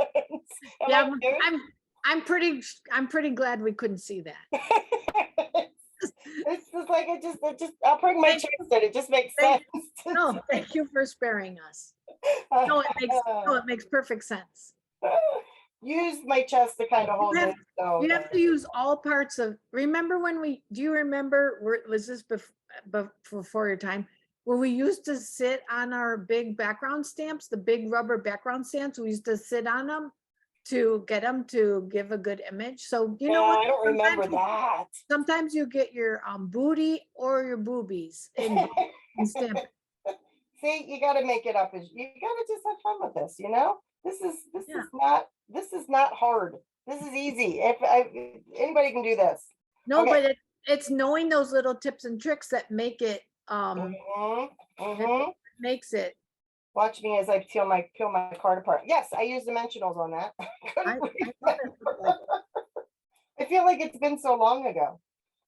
Am Yeah, I cute? I'm pretty glad we couldn't see that. It's just like I'll bring my Thank- chest in. It just makes thank- sense. No, thank you for sparing us. No, it makes perfect sense. Use my chest to kind of hold You it. have, So you have to use all parts of, remember when do you remember, was this before your time? Where we used to sit on our big background stamps, the big rubber background stamps, we used to sit on them to get them to give a good image. So you yeah, know what? I don't remember that. Sometimes you get your booty or your boobies in stamp. See, you got to make it up. You got to just have fun with this. Yeah. This is not hard. This is easy. Anybody can do this. No, Okay. but it's knowing those little tips and tricks that make it Mhm. makes it. Watch me as I peel my card apart. Yes, I use dimensionals on that. I love it. I feel like it's been so long ago.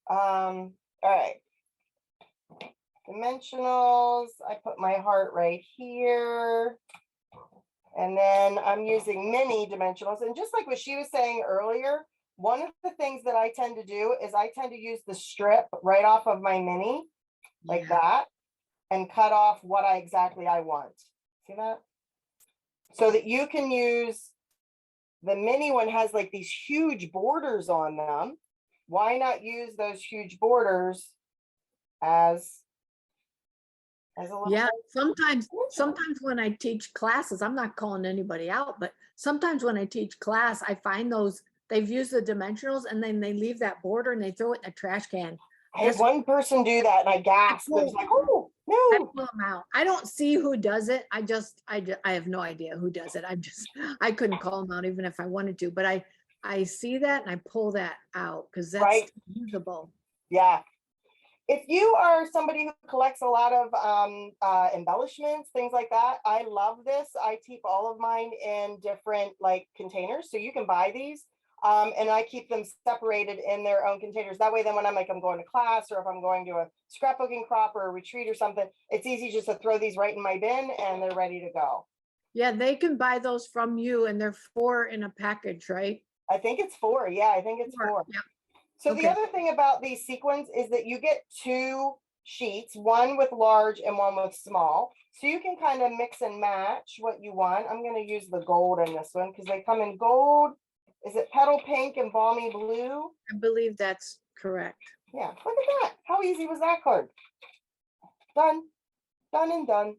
All right. Dimensionals. I put my heart right here. And then I'm using mini dimensionals. And just like what she was saying earlier, one of the things that I tend to do is I tend to use the strip right off of my mini, like that, and cut off what exactly I want. See that? So that you can use, the mini one has like these huge borders on them. Why not use those huge borders as a little? Yeah, sometimes when I teach classes, I'm not calling anybody out, but sometimes when I teach class, I find they've used the dimensionals and then they leave that border and they throw it in a trash can. I had one person do that and I gasped. It was like, oh I no. pull them out. I don't see who does it. I have no idea who does it. I couldn't call them out even if I wanted to, but I see that and I pull that out because that's Right. usable. Yeah. If you are somebody who collects a lot of embellishments, things like that, I love this. I keep all of mine in different like containers. So you can buy these and I keep them separated in their own containers. That way, then when I'm going to class or if I'm going to a scrapbooking crop or a retreat or something, it's easy just to throw these right in my bin and they're ready to go. Yeah, they can buy those from you and they're 4 in a package, right? I think it's 4. Yeah, I think it's 4. Yeah. So Okay. the other thing about these sequins is that you get 2 sheets, one with large and one with small. So you can kind of mix and match what you want. I'm going to use the gold in this one because they come in gold. Is it petal pink and balmy blue? I believe that's correct. Yeah, look at that. How easy was that card? Done, done and done.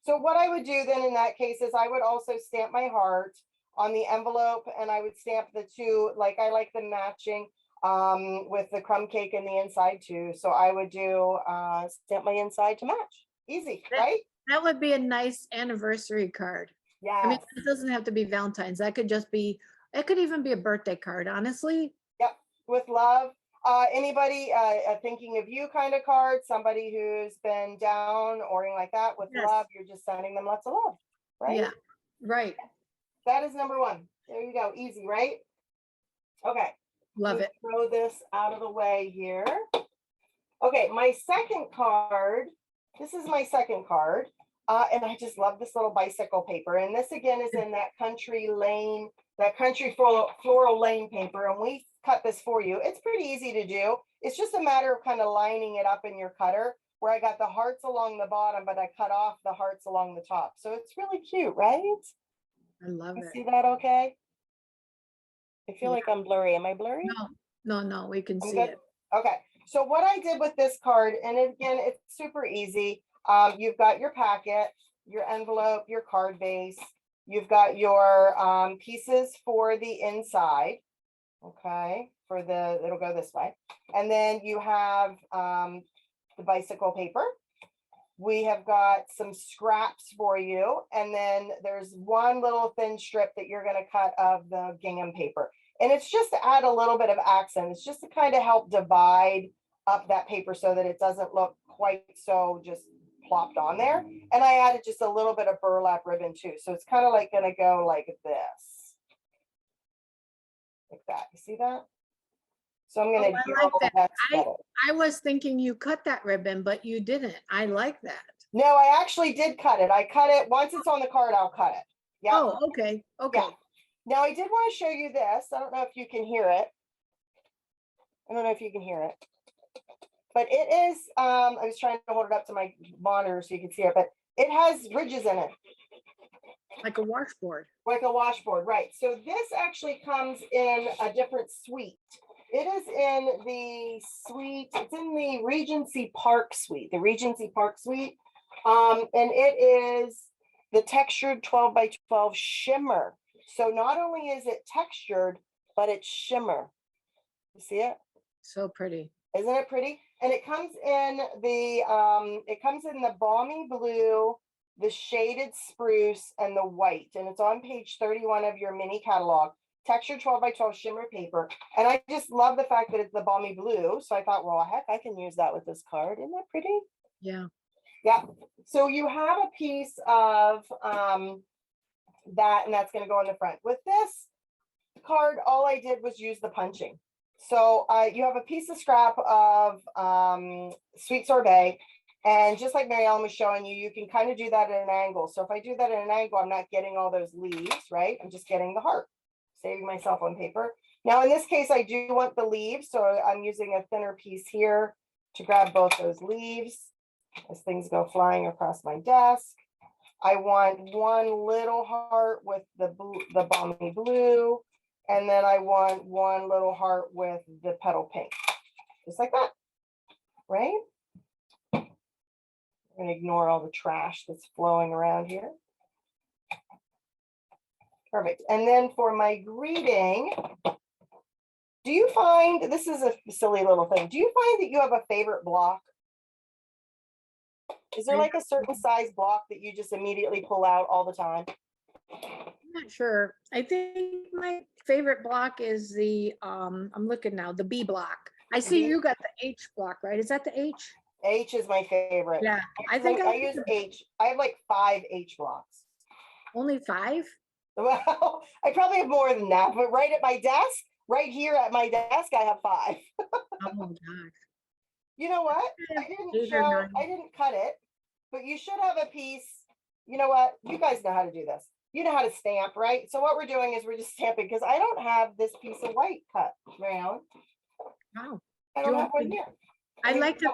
So what I would do then in that case is I would also stamp my heart on the envelope and I would stamp the 2, like I like them matching with the crumb cake in the inside too. So I would do stamp my inside to match. Easy, right? That would be a nice anniversary card. Yeah. I mean, it doesn't have to be Valentine's. That could just be, it could even be a birthday card, honestly. Yep. With love. Anybody thinking of you kind of card, somebody who's been down or anything like that with love, you're just sending them lots of love, right? Yeah, right. That is number 1. There you go. Easy, right? Okay. Love it. Throw this out of the way here. Okay, my second card. This is my second card. And I just love this little bicycle paper. And this again is in that country floral lane paper. And we cut this for you. It's pretty easy to do. It's just a matter of kind of lining it up in your cutter where I got the hearts along the bottom, but I cut off the hearts along the top. So it's really cute, right? I love You it. see that okay? I feel like I'm blurry. Am I blurry? No, we can I'm see good. it. Okay. So what I did with this card, and again, it's super easy. You've got your packet, your envelope, your card base. You've got your pieces for the inside. Okay, it'll go this way. And then you have the bicycle paper. We have got some scraps for you. And then there's one little thin strip that you're going to cut of the gingham paper. And it's just to add a little bit of accent. It's just to kind of help divide up that paper so that it doesn't look quite so just plopped on there. And I added just a little bit of burlap ribbon too. So it's kind of like going to go like this. Like that. You see that? So I'm going to I like that. together. I was thinking you cut that ribbon, but you didn't. I like that. No, I actually did cut it. I cut it. Once it's on the card, I'll cut it. Yeah. Oh, okay. Okay. Yeah. Now I did want to show you this. I don't know if you can hear it. I don't know if you can hear it. But it is, I was trying to hold it up to my monitor so you can see it, but it has ridges in it. Like a washboard. Like a washboard, right. So this actually comes in a different suite. It is in the suite, it's in the Regency Park suite, and it is the textured 12 by 12 shimmer. So not only is it textured, but it's shimmer. You see it? So pretty. Isn't it pretty? And it comes in the balmy blue, the shaded spruce, and the white. And it's on page 31 of your mini catalog. Textured 12 by 12 shimmer paper. And I just love the fact that it's the balmy blue. So I thought, well, heck, I can use that with this card. Isn't that pretty? Yeah. Yeah. So you have a piece of that, and that's going to go on the front. With this card, all I did was use the punching. So you have a piece of scrap of sweet sorbet. And just like Mary Ellen was showing you, you can kind of do that at an angle. So if I do that at an angle, I'm not getting all those leaves, right? I'm just getting the heart, saving myself on paper. Now, in this case, I do want the leaves. So I'm using a thinner piece here to grab both those leaves as things go flying across my desk. I want one little heart with the balmy blue. And then I want one little heart with the petal pink, just like that, right? I'm gonna ignore all the trash that's flowing around here. Perfect. And then for my greeting, do you find, this is a silly little thing, do you find that you have a favorite block? Is there like a certain size block that you just immediately pull out all the time? I'm not sure. I think my favorite block is the, I'm looking now, the B block. I see you got the H block, right? Is that the H? H is my favorite. Yeah, I think I use H. I have like 5 H blocks. Only 5? Well, I probably have more than that, but right at my desk, right here at my desk, I have 5. Oh my gosh. You know what? I didn't cut it, but you should have a piece. You know what? You guys know how to do this. You know how to stamp, right? So what we're doing is we're just stamping because I don't have this piece of white cut around. Wow. I don't have one here. I'd like to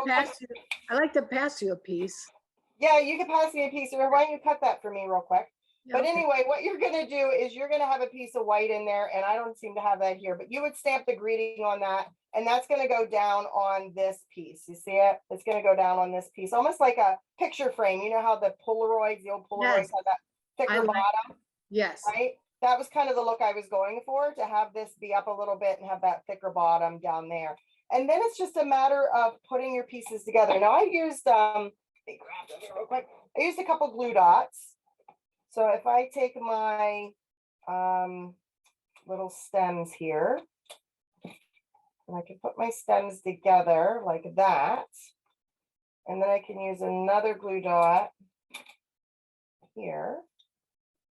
pass you a piece. Yeah, you can pass me a piece, or why don't you cut that for me real quick? Yeah, But okay. anyway, what you're going to do is you're going to have a piece of white in there, and I don't seem to have that here, but you would stamp the greeting on that, and that's going to go down on this piece. You see it? It's going to go down on this piece, almost like a picture frame. You know how the Polaroids, the old Polaroids Yes. had that thicker bottom? Yes. Right? That was kind of the look I was going for, to have this be up a little bit and have that thicker bottom down there. And then it's just a matter of putting your pieces together. Now I used, let me grab them here real quick. I used a couple glue dots. So if I take my little stems here, and I can put my stems together like that, and then I can use another glue dot here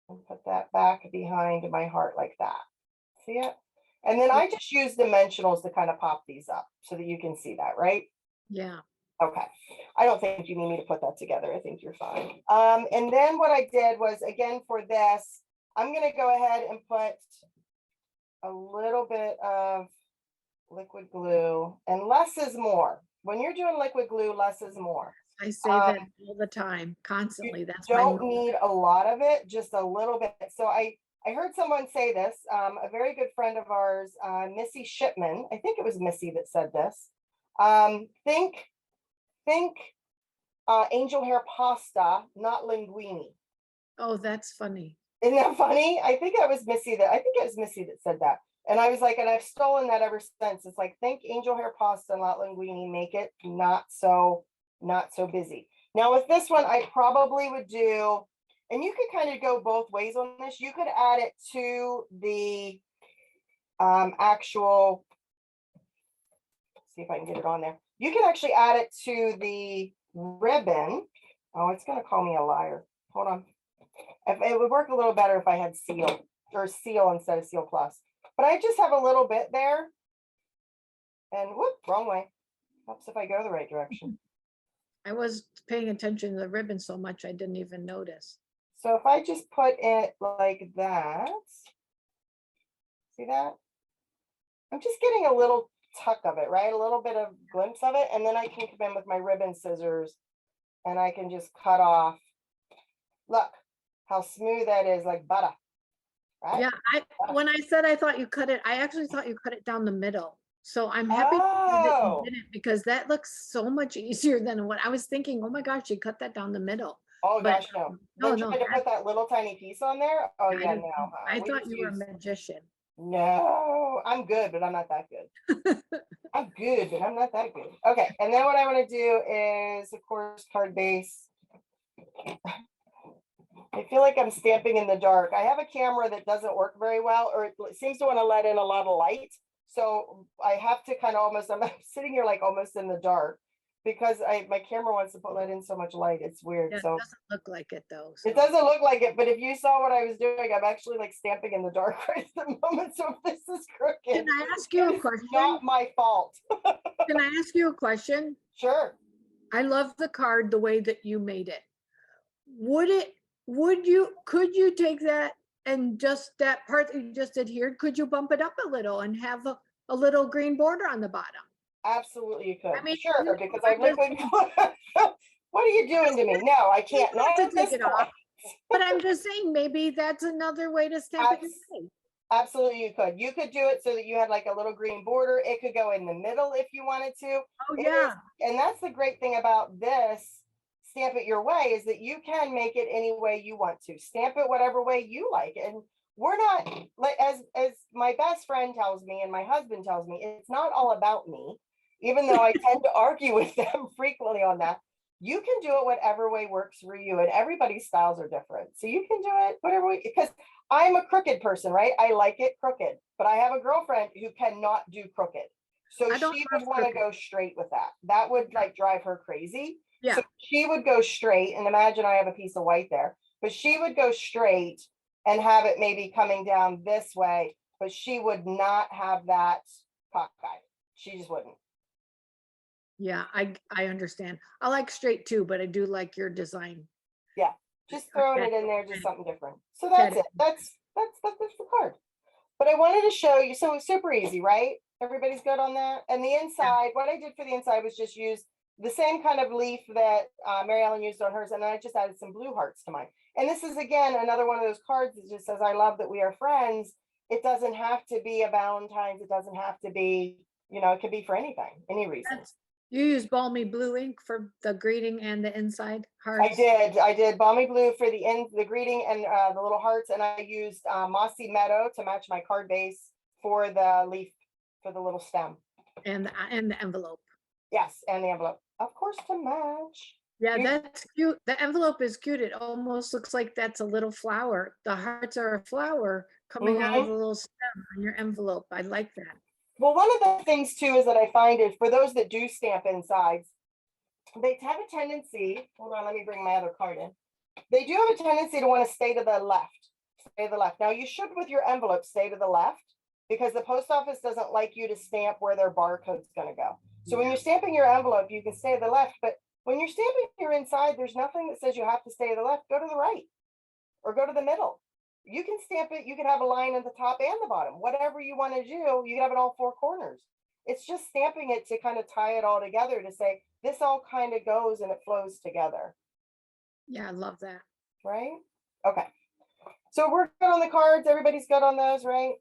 and put that back behind my heart like that. See it? And then I just use dimensionals to kind of pop these up so that you can see that, right? Yeah. Okay. I don't think you need me to put that together. I think you're fine. And then what I did was, again, for this, I'm going to go ahead and put a little bit of liquid glue, and less is more. When you're doing liquid glue, less is more. I say that all the time, constantly. That's my don't motto. need a lot of it, just a little bit. So I heard someone say this, a very good friend of ours, Missy Shipman, I think it was Missy that said this. Think angel hair pasta, not linguine. Oh, that's funny. Isn't that funny? I think it was Missy that said that. And I was like, and I've stolen that ever since. It's like, think angel hair pasta, not linguine, make it not so busy. Now with this one, I probably would do, and you could kind of go both ways on this. You could add it to the actual, see if I can get it on there. You can actually add it to the ribbon. Oh, it's going to call me a liar. Hold on. It would work a little better if I had seal instead of seal plus. But I just have a little bit there. And whoop, wrong way. Helps if I go the right direction. I was paying attention to the ribbon so much I didn't even notice. So if I just put it like that, see that? I'm just getting a little tuck of it, right? A little bit of glimpse of it. And then I can come in with my ribbon scissors and I can just cut off. Look how smooth that is, like butter. Right? Yeah, when I said I thought you cut it, I actually thought you cut it down the middle. So I'm happy that you did it because that looks so much easier than what I was thinking. Oh my gosh, you cut that down the middle. Oh But gosh, no. no, Then try to put that little tiny piece on there. Oh yeah, no. I thought you were a magician. No, I'm good, but I'm not that good. I'm good, but I'm not that good. Okay, and then what I want to do is, of course, card base. I feel like I'm stamping in the dark. I have a camera that doesn't work very well, or it seems to want to let in a lot of light. So I have to kind of almost, I'm sitting here like almost in the dark because my camera wants to let in so much light. It's weird. Yeah, so it doesn't look like it though. It doesn't look like it, but if you saw what I was doing, I'm actually like stamping in the dark right at the moment. So if this is crooked, can I ask you a question? Not my fault. Can I ask you a question? Sure. I love the card the way that you made it. Could you take that and just that part that you just adhered, could you bump it up a little and have a little green border on the bottom? Absolutely, you could. I mean, sure, because I liquid. What are you doing to me? No, I can't. Not at this point. But I'm just saying, maybe that's another way to stamp it. Absolutely, you could. You could do it so that you had like a little green border. It could go in the middle if you wanted to. Oh yeah. And that's the great thing about this Stamp It Your Way is that you can make it any way you want to. Stamp it whatever way you like. And we're not, like, as my best friend tells me and my husband tells me, it's not all about me, even though I tend to argue with them frequently on that. You can do it whatever way works for you, and everybody's styles are different. So you can do it whatever way, because I'm a crooked person, right? I like it crooked, but I have a girlfriend who cannot do crooked. So she would want to go straight with that. That would like drive her crazy. Yeah. So she would go straight, and imagine I have a piece of white there, but she would go straight and have it maybe coming down this way, but she would not have that cockeyed. She just wouldn't. Yeah, I understand. I like straight too, but I do like your design. Yeah, just throwing it in there, just something different. So that's it. That's the card. But I wanted to show you, so it's super easy, right? Everybody's good on that. And the inside, what I did for the inside was just use the same kind of leaf that Mary Ellen used on hers, and then I just added some blue hearts to mine. And this is, again, another one of those cards that just says, I love that we are friends. It doesn't have to be a Valentine's. It doesn't have to be, it could be for anything, any reason. You use balmy blue ink for the greeting and the inside hearts? I did balmy blue for the greeting and the little hearts, and I used mossy meadow to match my card base for the leaf, for the little stem. And the envelope. Yes, and the envelope, of course, to match. Yeah, that's cute. The envelope is cute. It almost looks like that's a little flower. The hearts are a flower coming out of the little stem on your envelope. I like that. Well, one of the things too is that I find is for those that do stamp insides, they have a tendency, hold on, let me bring my other card in. They do have a tendency to want to stay to the left. Stay to the left. Now you should, with your envelope, stay to the left, because the post office doesn't like you to stamp where their barcode's going to go. So when you're stamping your envelope, you can stay to the left, but when you're stamping your inside, there's nothing that says you have to stay to the left. Go to the right or go to the middle. You can stamp it. You can have a line at the top and the bottom, whatever you want to do. You can have it all four corners. It's just stamping it to kind of tie it all together to say this all kind of goes and it flows together. Yeah, I love that. Right? Okay. So we're good on the cards. Everybody's good on those, right?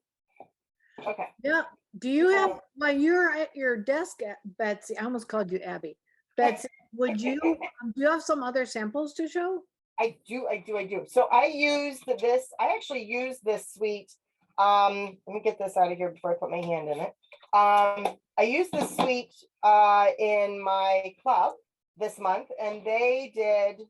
Okay. Yeah. Do you have, Yeah. while you're at your desk, Betsy, I almost called you Abby. Betsy, do you have some other samples to show? I do. So I actually use this suite. Let me get this out of here before I put my hand in it. I used this suite in my club this month, and they did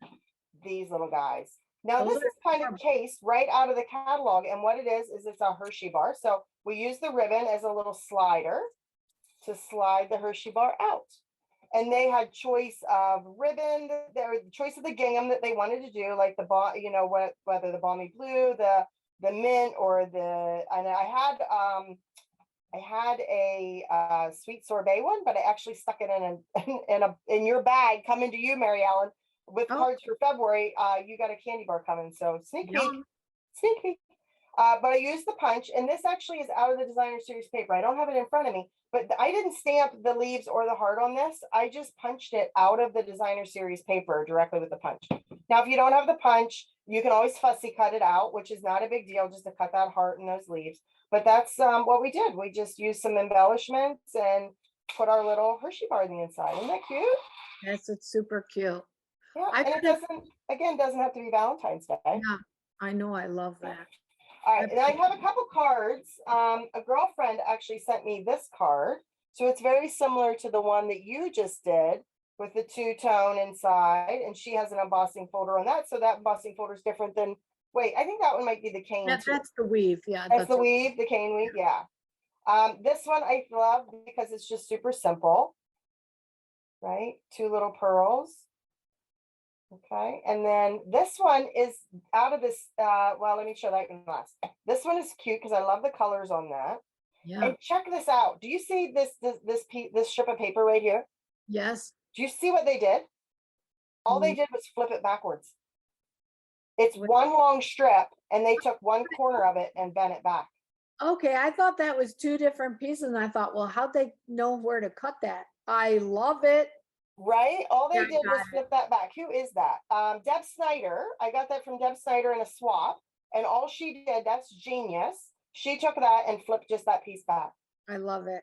these little guys. Now Those this are is kind of adorable. cased right out of the catalog, and what it is it's a Hershey bar. So we use the ribbon as a little slider to slide the Hershey bar out. And they had choice of ribbon, the choice of the gingham that they wanted to do, like the whether the balmy blue, the mint, or and I had a sweet sorbet one, but I actually stuck it in your bag coming to you, Mary Ellen, with Oh, cards for February. You got a candy bar coming, so sneak peek, yum. sneak peek. But I used the punch, and this actually is out of the designer series paper. I don't have it in front of me, but I didn't stamp the leaves or the heart on this. I just punched it out of the designer series paper directly with the punch. Now, if you don't have the punch, you can always fussy cut it out, which is not a big deal, just to cut that heart and those leaves. But that's what we did. We just used some embellishments and put our little Hershey bar on the inside. Isn't that cute? Yes, it's super cute. Yeah, I and it could have, doesn't have to be Valentine's Day. yeah, I know, I love that. All right, and I have a couple cards. A girlfriend actually sent me this card. So it's very similar to the one that you just did with the two-tone inside, and she has an embossing folder on that. So that embossing folder is different than, wait, I think that one might be the cane too. That's the weave, yeah. That's the weave, the cane weave, yeah. This one I love because it's just super simple, right? Two little pearls. Okay, and then this one is out of this, well, let me show that one last. This one is cute because I love the colors on that. Yeah, And check this out. Do you see this strip of paper right here? yes. Do you see what they did? All they Mm, did was flip it backwards. It's wait. one long strip, and they took one corner of it and bent it back. Okay, I thought that was two different pieces, and I thought, well, how'd they know where to cut that? I love it. Right? All Yeah, they I did was got it. flip that back. Who is that? Deb Snyder. I got that from Deb Snyder in a swap. And all she did, that's genius. She took that and flipped just that piece back. I love it.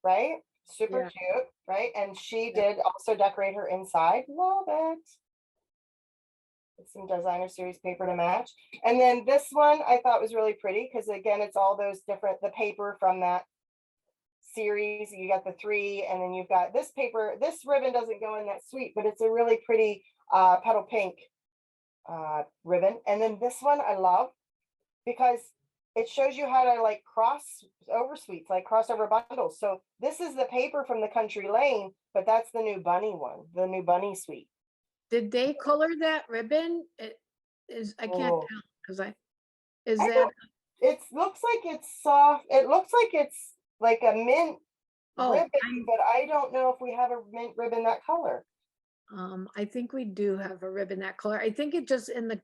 Right? Super Yeah. cute. Right? And she Yeah. did also decorate her inside. Love it. It's some designer series paper to match. And then this one I thought was really pretty because again, it's all those different, the paper from that series. You got the three, and then you've got this paper. This ribbon doesn't go in that suite, but it's a really pretty petal pink ribbon. And then this one I love because it shows you how to like cross over suites, like crossover bundles. So this is the paper from the Country Lane, but that's the new bunny one, the new bunny suite. Did they color that ribbon? I can't Oh, tell because is I that, don't, it looks like it's soft. It looks like it's like a mint oh, ribbon, but I don't know if we have a mint ribbon that color. I think we do have a ribbon that color. I think it just in the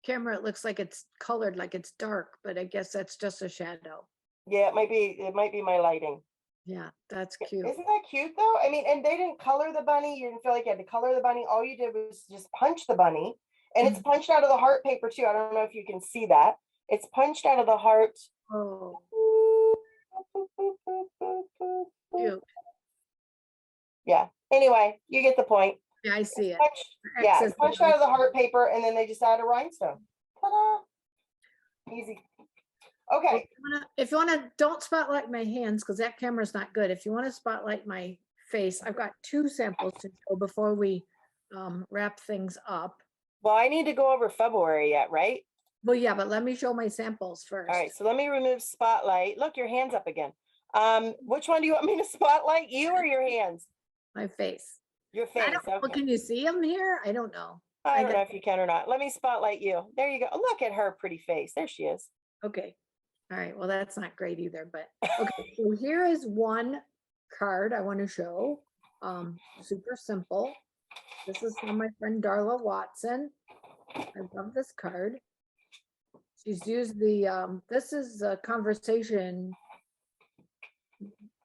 camera, it looks like it's colored, like it's dark, but I guess that's just a shadow. Yeah, it might be my lighting. Yeah, that's cute. Isn't that cute though? I mean, and they didn't color the bunny. You didn't feel like you had to color the bunny. All you did was just punch the bunny. And it's Mhm. punched out of the heart paper too. I don't know if you can see that. It's punched out of the heart. Oh, cute. Yeah. Anyway, you get the point. Yeah, I see it. Yeah, Access it's punched out of the heart paper, and then they just add a rhinestone. Ta-da! Easy. Okay. If you wanna, don't spotlight my hands, because that camera's not good. If you wanna spotlight my face, I've got two samples to show before we wrap things up. Well, I need to go over February yet, right? Well, yeah, but let me show my samples All right, first. so let me remove spotlight. Look, your hand's up again. Which one do you want me to spotlight, you or your hands? My face. Your I face, don't, well, okay. can you see them here? I don't know. I don't know if you can or not. Let me spotlight you. There you go. Look at her pretty face. There she is. Okay. All right. Well, that's not great either, but okay. So here is one card I want to show. Super simple. This is from my friend Darla Watson. I love this card. She's used the, this is a conversation.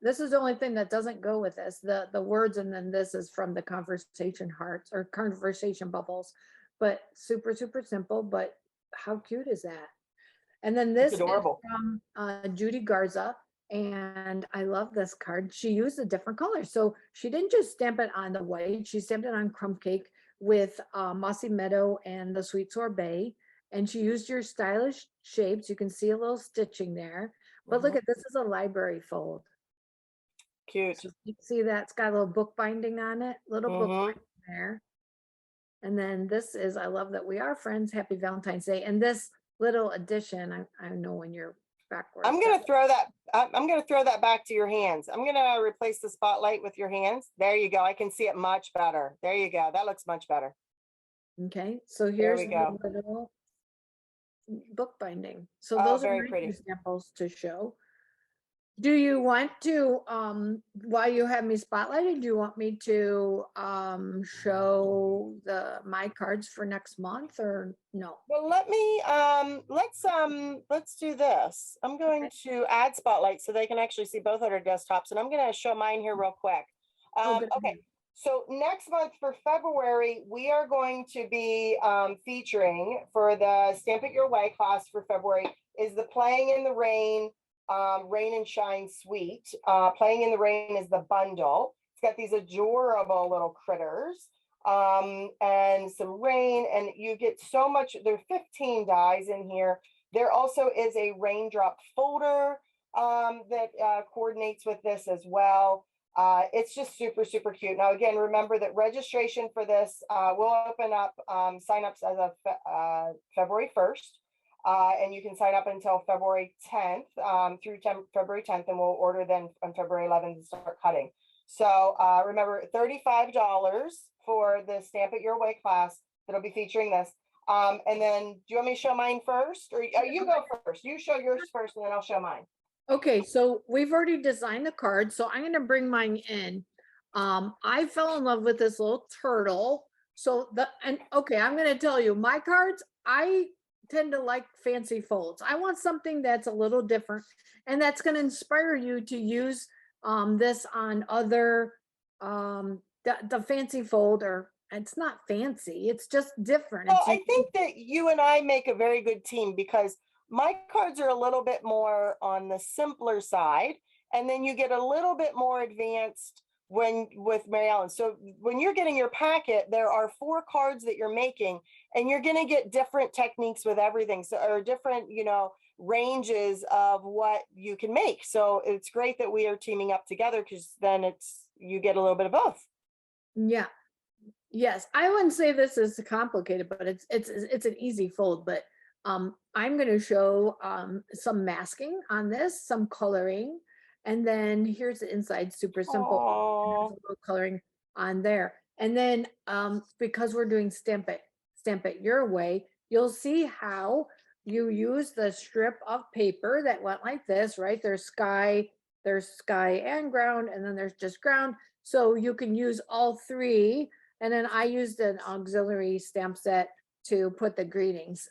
This is the only thing that doesn't go with this, the words, and then this is from the conversation hearts or conversation bubbles, but super, super simple, but how cute is that? And then this It's is adorable. from Judy Garza. And I love this card. She used a different color. So she didn't just stamp it on the white, she stamped it on crumb cake with Mossy Meadow and the Sweet Sorbet. And she used your stylish shapes. You can see a little stitching there. But look Mhm. at this is a library fold. Cute. So you see that it's got a little book binding on it, little book Mhm. binding there. And then this is, I love that we are friends. Happy Valentine's Day. And this little addition, I know when you're backwards. I'm gonna throw that. I'm gonna throw that back to your hands. I'm gonna replace the spotlight with your hands. There you go. I can see it much better. There you go. That looks much better. Okay, so There here's we the go. little book binding. So Oh, those are very my two pretty. samples to show. Do you want to, while you have me spotlighted, do you want me to show my cards for next month or no? Well, let me let's do this. I'm going to add spotlight so they can actually see both of our desktops, and I'm going to show mine here real quick. Oh, good. Okay, so next month for February, we are going to be featuring for the Stamp It Your Way class for February is the Playing in the Rain, Rain and Shine Suite. Playing in the Rain is the bundle. It's got these adorable little critters and some rain, and you get so much. There are 15 dies in here. There also is a raindrop folder that coordinates with this as well. It's just super, super cute. Now, again, remember that registration for this will open up signups as of February 1st. And you can sign up until February 10th through February 10th, and we'll order then on February 11th to start cutting. So remember, $35 for the Stamp It Your Way class that'll be featuring this. And then do you want me to show mine first? Or you go first. You show yours first, and then I'll show mine. Okay, so we've already designed the card, so I'm gonna bring mine in. I fell in love with this little turtle. So okay, I'm gonna tell you, my cards, I tend to like fancy folds. I want something that's a little different and that's gonna inspire you to use this on other the fancy fold, or it's not fancy, it's just different. Well, It's I think that you and I make a very good team because my cards are a little bit more on the simpler side, and then you get a little bit more advanced when with Mary Ellen. So when you're getting your packet, there are 4 cards that you're making, and you're going to get different techniques with everything. So or different, ranges of what you can make. So it's great that we are teaming up together because then you get a little bit of both. yeah. Yes, I wouldn't say this is complicated, but it's an easy fold. But I'm going to show some masking on this, some coloring, and then here's the inside, super simple. And there's a Oh, little coloring on there, and then because we're doing stamp it your way, you'll see how you use the strip of paper that went like this, right? There's sky and ground, and then there's just ground. So you can use all 3. And then I used an auxiliary stamp set to put the greetings,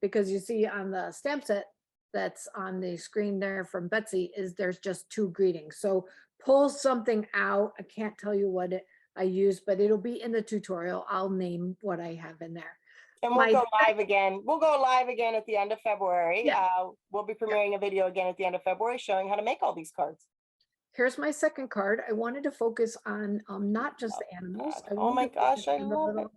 because you see on the stamp set that's on the screen there from Betsy is there's just 2 greetings. So pull something out. I can't tell you what I use, but it'll be in the tutorial. I'll name what I have in there. and we'll My go live again. We'll go live again at the end of February. Yeah. We'll be premiering a video again at the end of February showing how to make all these cards. Here's my second card. I wanted to focus on not just the animals. I Oh my wanted to focus gosh, I on the love little it.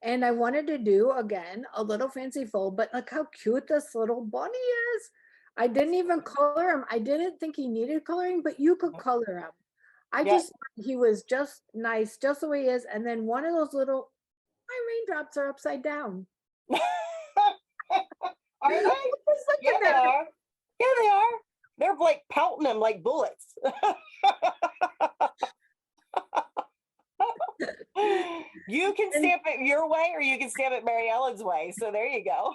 And I wanted to do, again, a little fancy fold, but look how cute this little bunny is. I didn't even color him. I didn't think he needed coloring, but you could color him. I Yeah. just thought he was just nice, just the way he is. And then one of those little, my raindrops are upside down. Are they? Just look Yeah, at they that. are. Yeah, they are. They're like pelting them like bullets. You can stamp it your way or you can stamp it Mary Ellen's way. So there you go.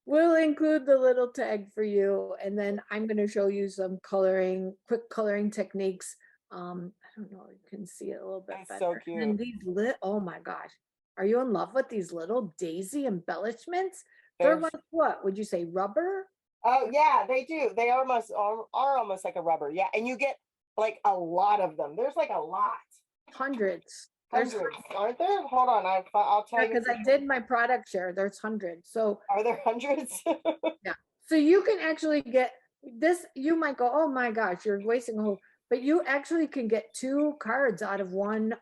We'll include the little tag for you, and then I'm going to show you some quick coloring techniques. I don't know, you can see it a little bit It's better. so And cute. oh my gosh, are you in love with these little daisy embellishments? They're They're like, what would you say, rubber? Oh yeah, they do. They almost are almost like a rubber. Yeah, and you get like a lot of them. There's like a lot, Hundreds. hundreds, aren't there? Hold on, I'll tell you. Because I did my product share, there's hundreds. So Are there hundreds? yeah. So you can actually get this, you might go, oh my gosh, you're wasting a whole, but you actually can get 2 cards out of one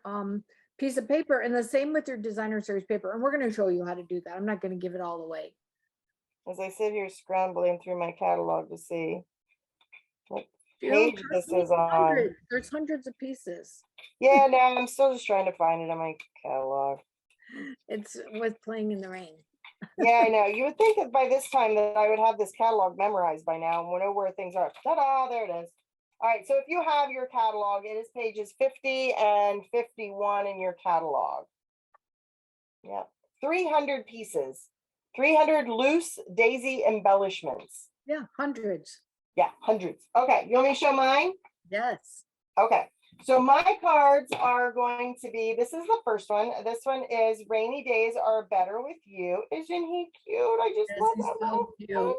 piece of paper, and the same with your designer series paper. And we're going to show you how to do that. I'm not going to give it all away. As I sit here scrambling through my catalog to see what Jill, page trust this me, is on. there's hundreds of pieces. Yeah, no, I'm still just trying to find it on my catalog. It's with Playing in the Rain. Yeah, I know. You would think that by this time that I would have this catalog memorized by now and know where things are. Ta-da, there it is. All right, so if you have your catalog, it is pages 50 and 51 in your catalog. Yeah, 300 pieces, 300 loose daisy embellishments. Yeah, hundreds. Yeah, hundreds. Okay, you want me to show mine? Yes. Okay, so my cards are going to be, this is the first one. This one is Rainy Days Are Better With You. Isn't he cute? I just Yes, love he's that so little cute. bunny.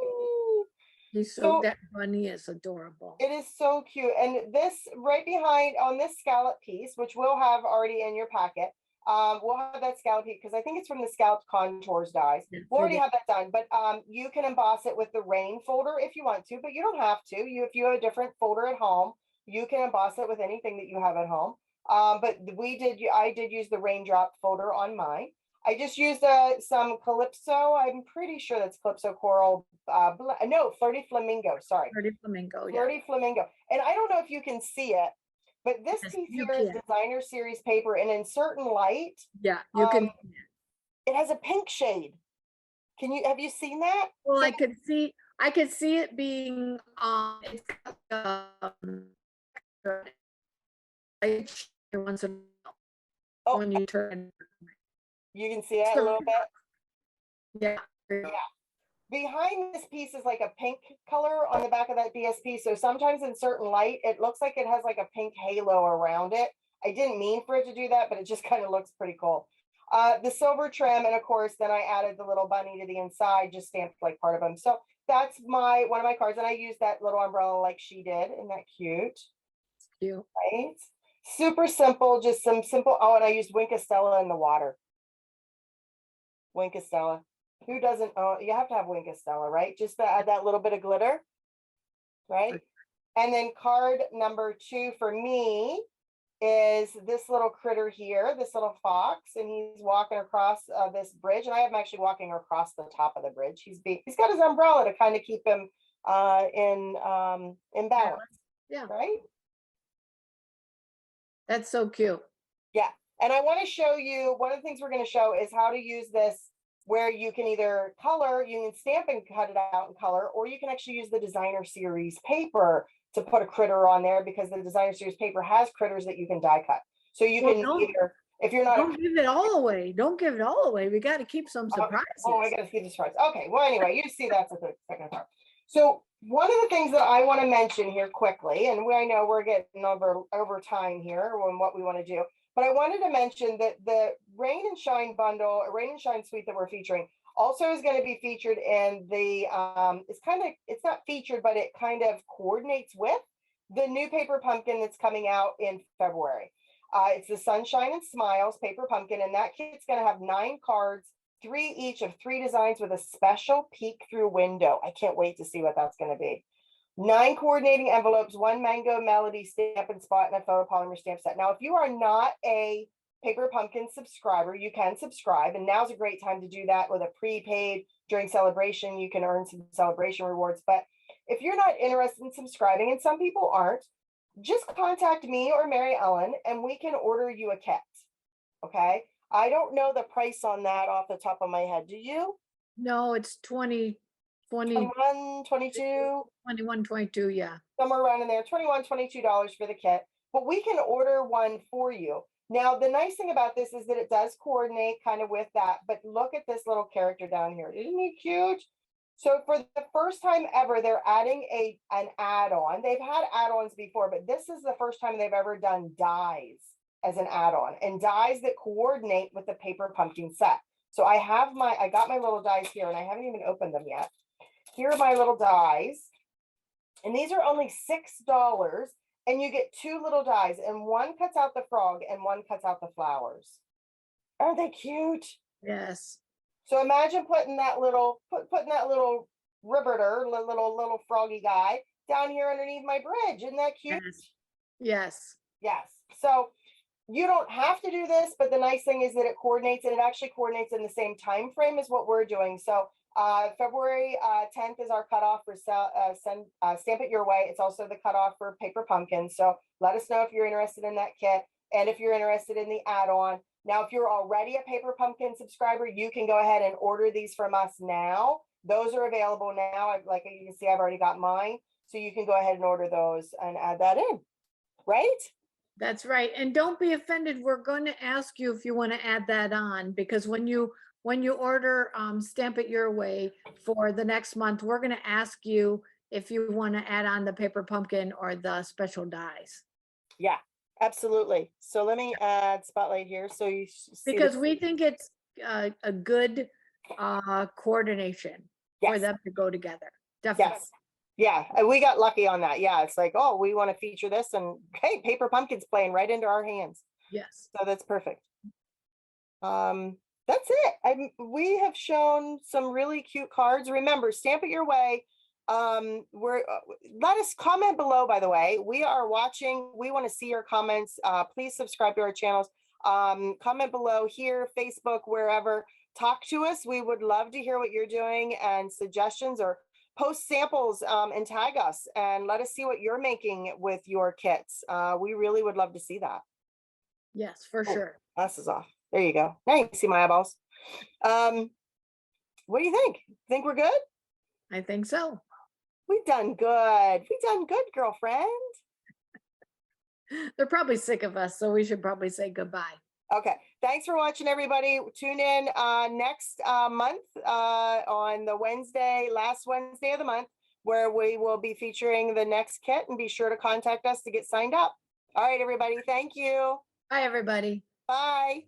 He's so, So that bunny is adorable. it is so cute. And this right behind on this scallop piece, which we'll have already in your packet, we'll have that scallop piece because I think it's from the Scalloped Contours dies. Yes, We'll it already is. have that done, but you can emboss it with the rain folder if you want to, but you don't have to. If you have a different folder at home, you can emboss it with anything that you have at home. But I did use the raindrop folder on mine. I just used some Calypso. I'm pretty sure that's Calypso Coral. No, Flirty Flamingo. Sorry. Pretty flamingo, yeah. Flirty Flamingo. And I don't know if you can see it, but this Yes, piece you here is can. designer series paper, and in certain light, Yeah, you can. it has a pink shade. Have you seen that? Well, So I could see it being it's like once in a while oh, when you turn. you can see it a So, little bit. yeah. Yeah. Behind this piece is like a pink color on the back of that DSP. So sometimes in certain light, it looks like it has like a pink halo around it. I didn't mean for it to do that, but it just kind of looks pretty cool. The silver trim, and of course, then I added the little bunny to the inside, just stamped like part of them. So that's one of my cards, and I used that little umbrella like she did. Isn't that cute? Cute. Right? Super simple, just some simple. Oh, and I used Wink Stella in the water. Wink Stella. Who doesn't? Oh, you have to have Wink Stella, right? Just to add that little bit of glitter, right? And then card number 2 for me is this little critter here, this little fox, and he's walking across this bridge, and I am actually walking across the top of the bridge. He's got his umbrella to kind of keep him in balance. Yeah. Right. That's so cute. Yeah, and I want to show you one of the things we're going to show is how to use this, where you can either color, you can stamp and cut it out in color, or you can actually use the designer series paper to put a critter on there, because the designer series paper has critters that you can die cut. So you can either, if you're not, don't give it all away. Don't give it all away. We got to keep some surprises. Oh, I gotta keep the surprise. Okay, well, anyway, you see that's the second part. So one of the things that I want to mention here quickly, and I know we're getting over time here on what we want to do, but I wanted to mention that the Rain and Shine bundle, Rain and Shine suite that we're featuring, also is going to be featured in the it's not featured, but it kind of coordinates with the new paper pumpkin that's coming out in February. It's the Sunshine and Smiles paper pumpkin, and that kit's going to have 9 cards, 3 each of 3 designs with a special peek through window. I can't wait to see what that's going to be. 9 coordinating envelopes, 1 mango melody stamp and spot, and a photopolymer stamp set. Now, if you are not a Paper Pumpkin subscriber, you can subscribe, and now's a great time to do that with a prepaid. During celebration, you can earn some celebration rewards. But if you're not interested in subscribing, and some people aren't, just contact me or Mary Ellen, and we can order you a kit. Okay. I don't know the price on that off the top of my head. Do you? No, it's 20, 21, 22, 21, 22. Yeah. somewhere around in there, $21, $22 for the kit, but we can order one for you. Now, the nice thing about this is that it does coordinate kind of with that, but look at this little character down here. Isn't he cute? So for the first time ever, they're adding an add-on. They've had add-ons before, but this is the first time they've ever done dies as an add-on, and dies that coordinate with the paper pumpkin set. So I got my little dies here, and I haven't even opened them yet. Here are my little dies, and these are only $6, and you get 2 little dies, and one cuts out the frog and one cuts out the flowers. Aren't they cute? Yes. So imagine putting that little ribberter, little froggy guy, down here underneath my bridge. Isn't that cute? Yes. Yes. Yes. So you don't have to do this, but the nice thing is that it coordinates, and it actually coordinates in the same time frame as what we're doing. So February 10th is our cutoff for Stamp It Your Way. It's also the cutoff for Paper Pumpkins. So let us know if you're interested in that kit and if you're interested in the add-on. Now, if you're already a Paper Pumpkin subscriber, you can go ahead and order these from us now. Those are available now. Like you can see, I've already got mine. So you can go ahead and order those and add that in, right? That's right. And don't be offended. We're going to ask you if you want to add that on, because when you order Stamp It Your Way for the next month, we're going to ask you if you want to add on the paper pumpkin or the special dies. Yeah, absolutely. So let me add Spotlight here so you see Because we think it's a good coordination for Yes. them to go together. Definitely. Yes. Yeah, we got lucky on that. Yeah, it's like, oh, we want to feature this, and hey, Paper Pumpkin's playing right into our hands. Yes. So that's perfect. That's it. We have shown some really cute cards. Remember, Stamp It Your Way. Let us comment below, by the way. We are watching. We want to see your comments. Please subscribe to our channels. Comment below here, Facebook, wherever. Talk to us. We would love to hear what you're doing and suggestions, or post samples and tag us and let us see what you're making with your kits. We really would love to see that. Yes, for sure. Glasses off. There you go. Now you can see my eyeballs. What do you think? Think we're good? I think so. We've done good. We've done good, girlfriend. They're probably sick of us, so we should probably say goodbye. Okay. Thanks for watching, everybody. Tune in next month on the last Wednesday of the month, where we will be featuring the next kit, and be sure to contact us to get signed up. All right, everybody. Thank you. Bye, everybody. Bye.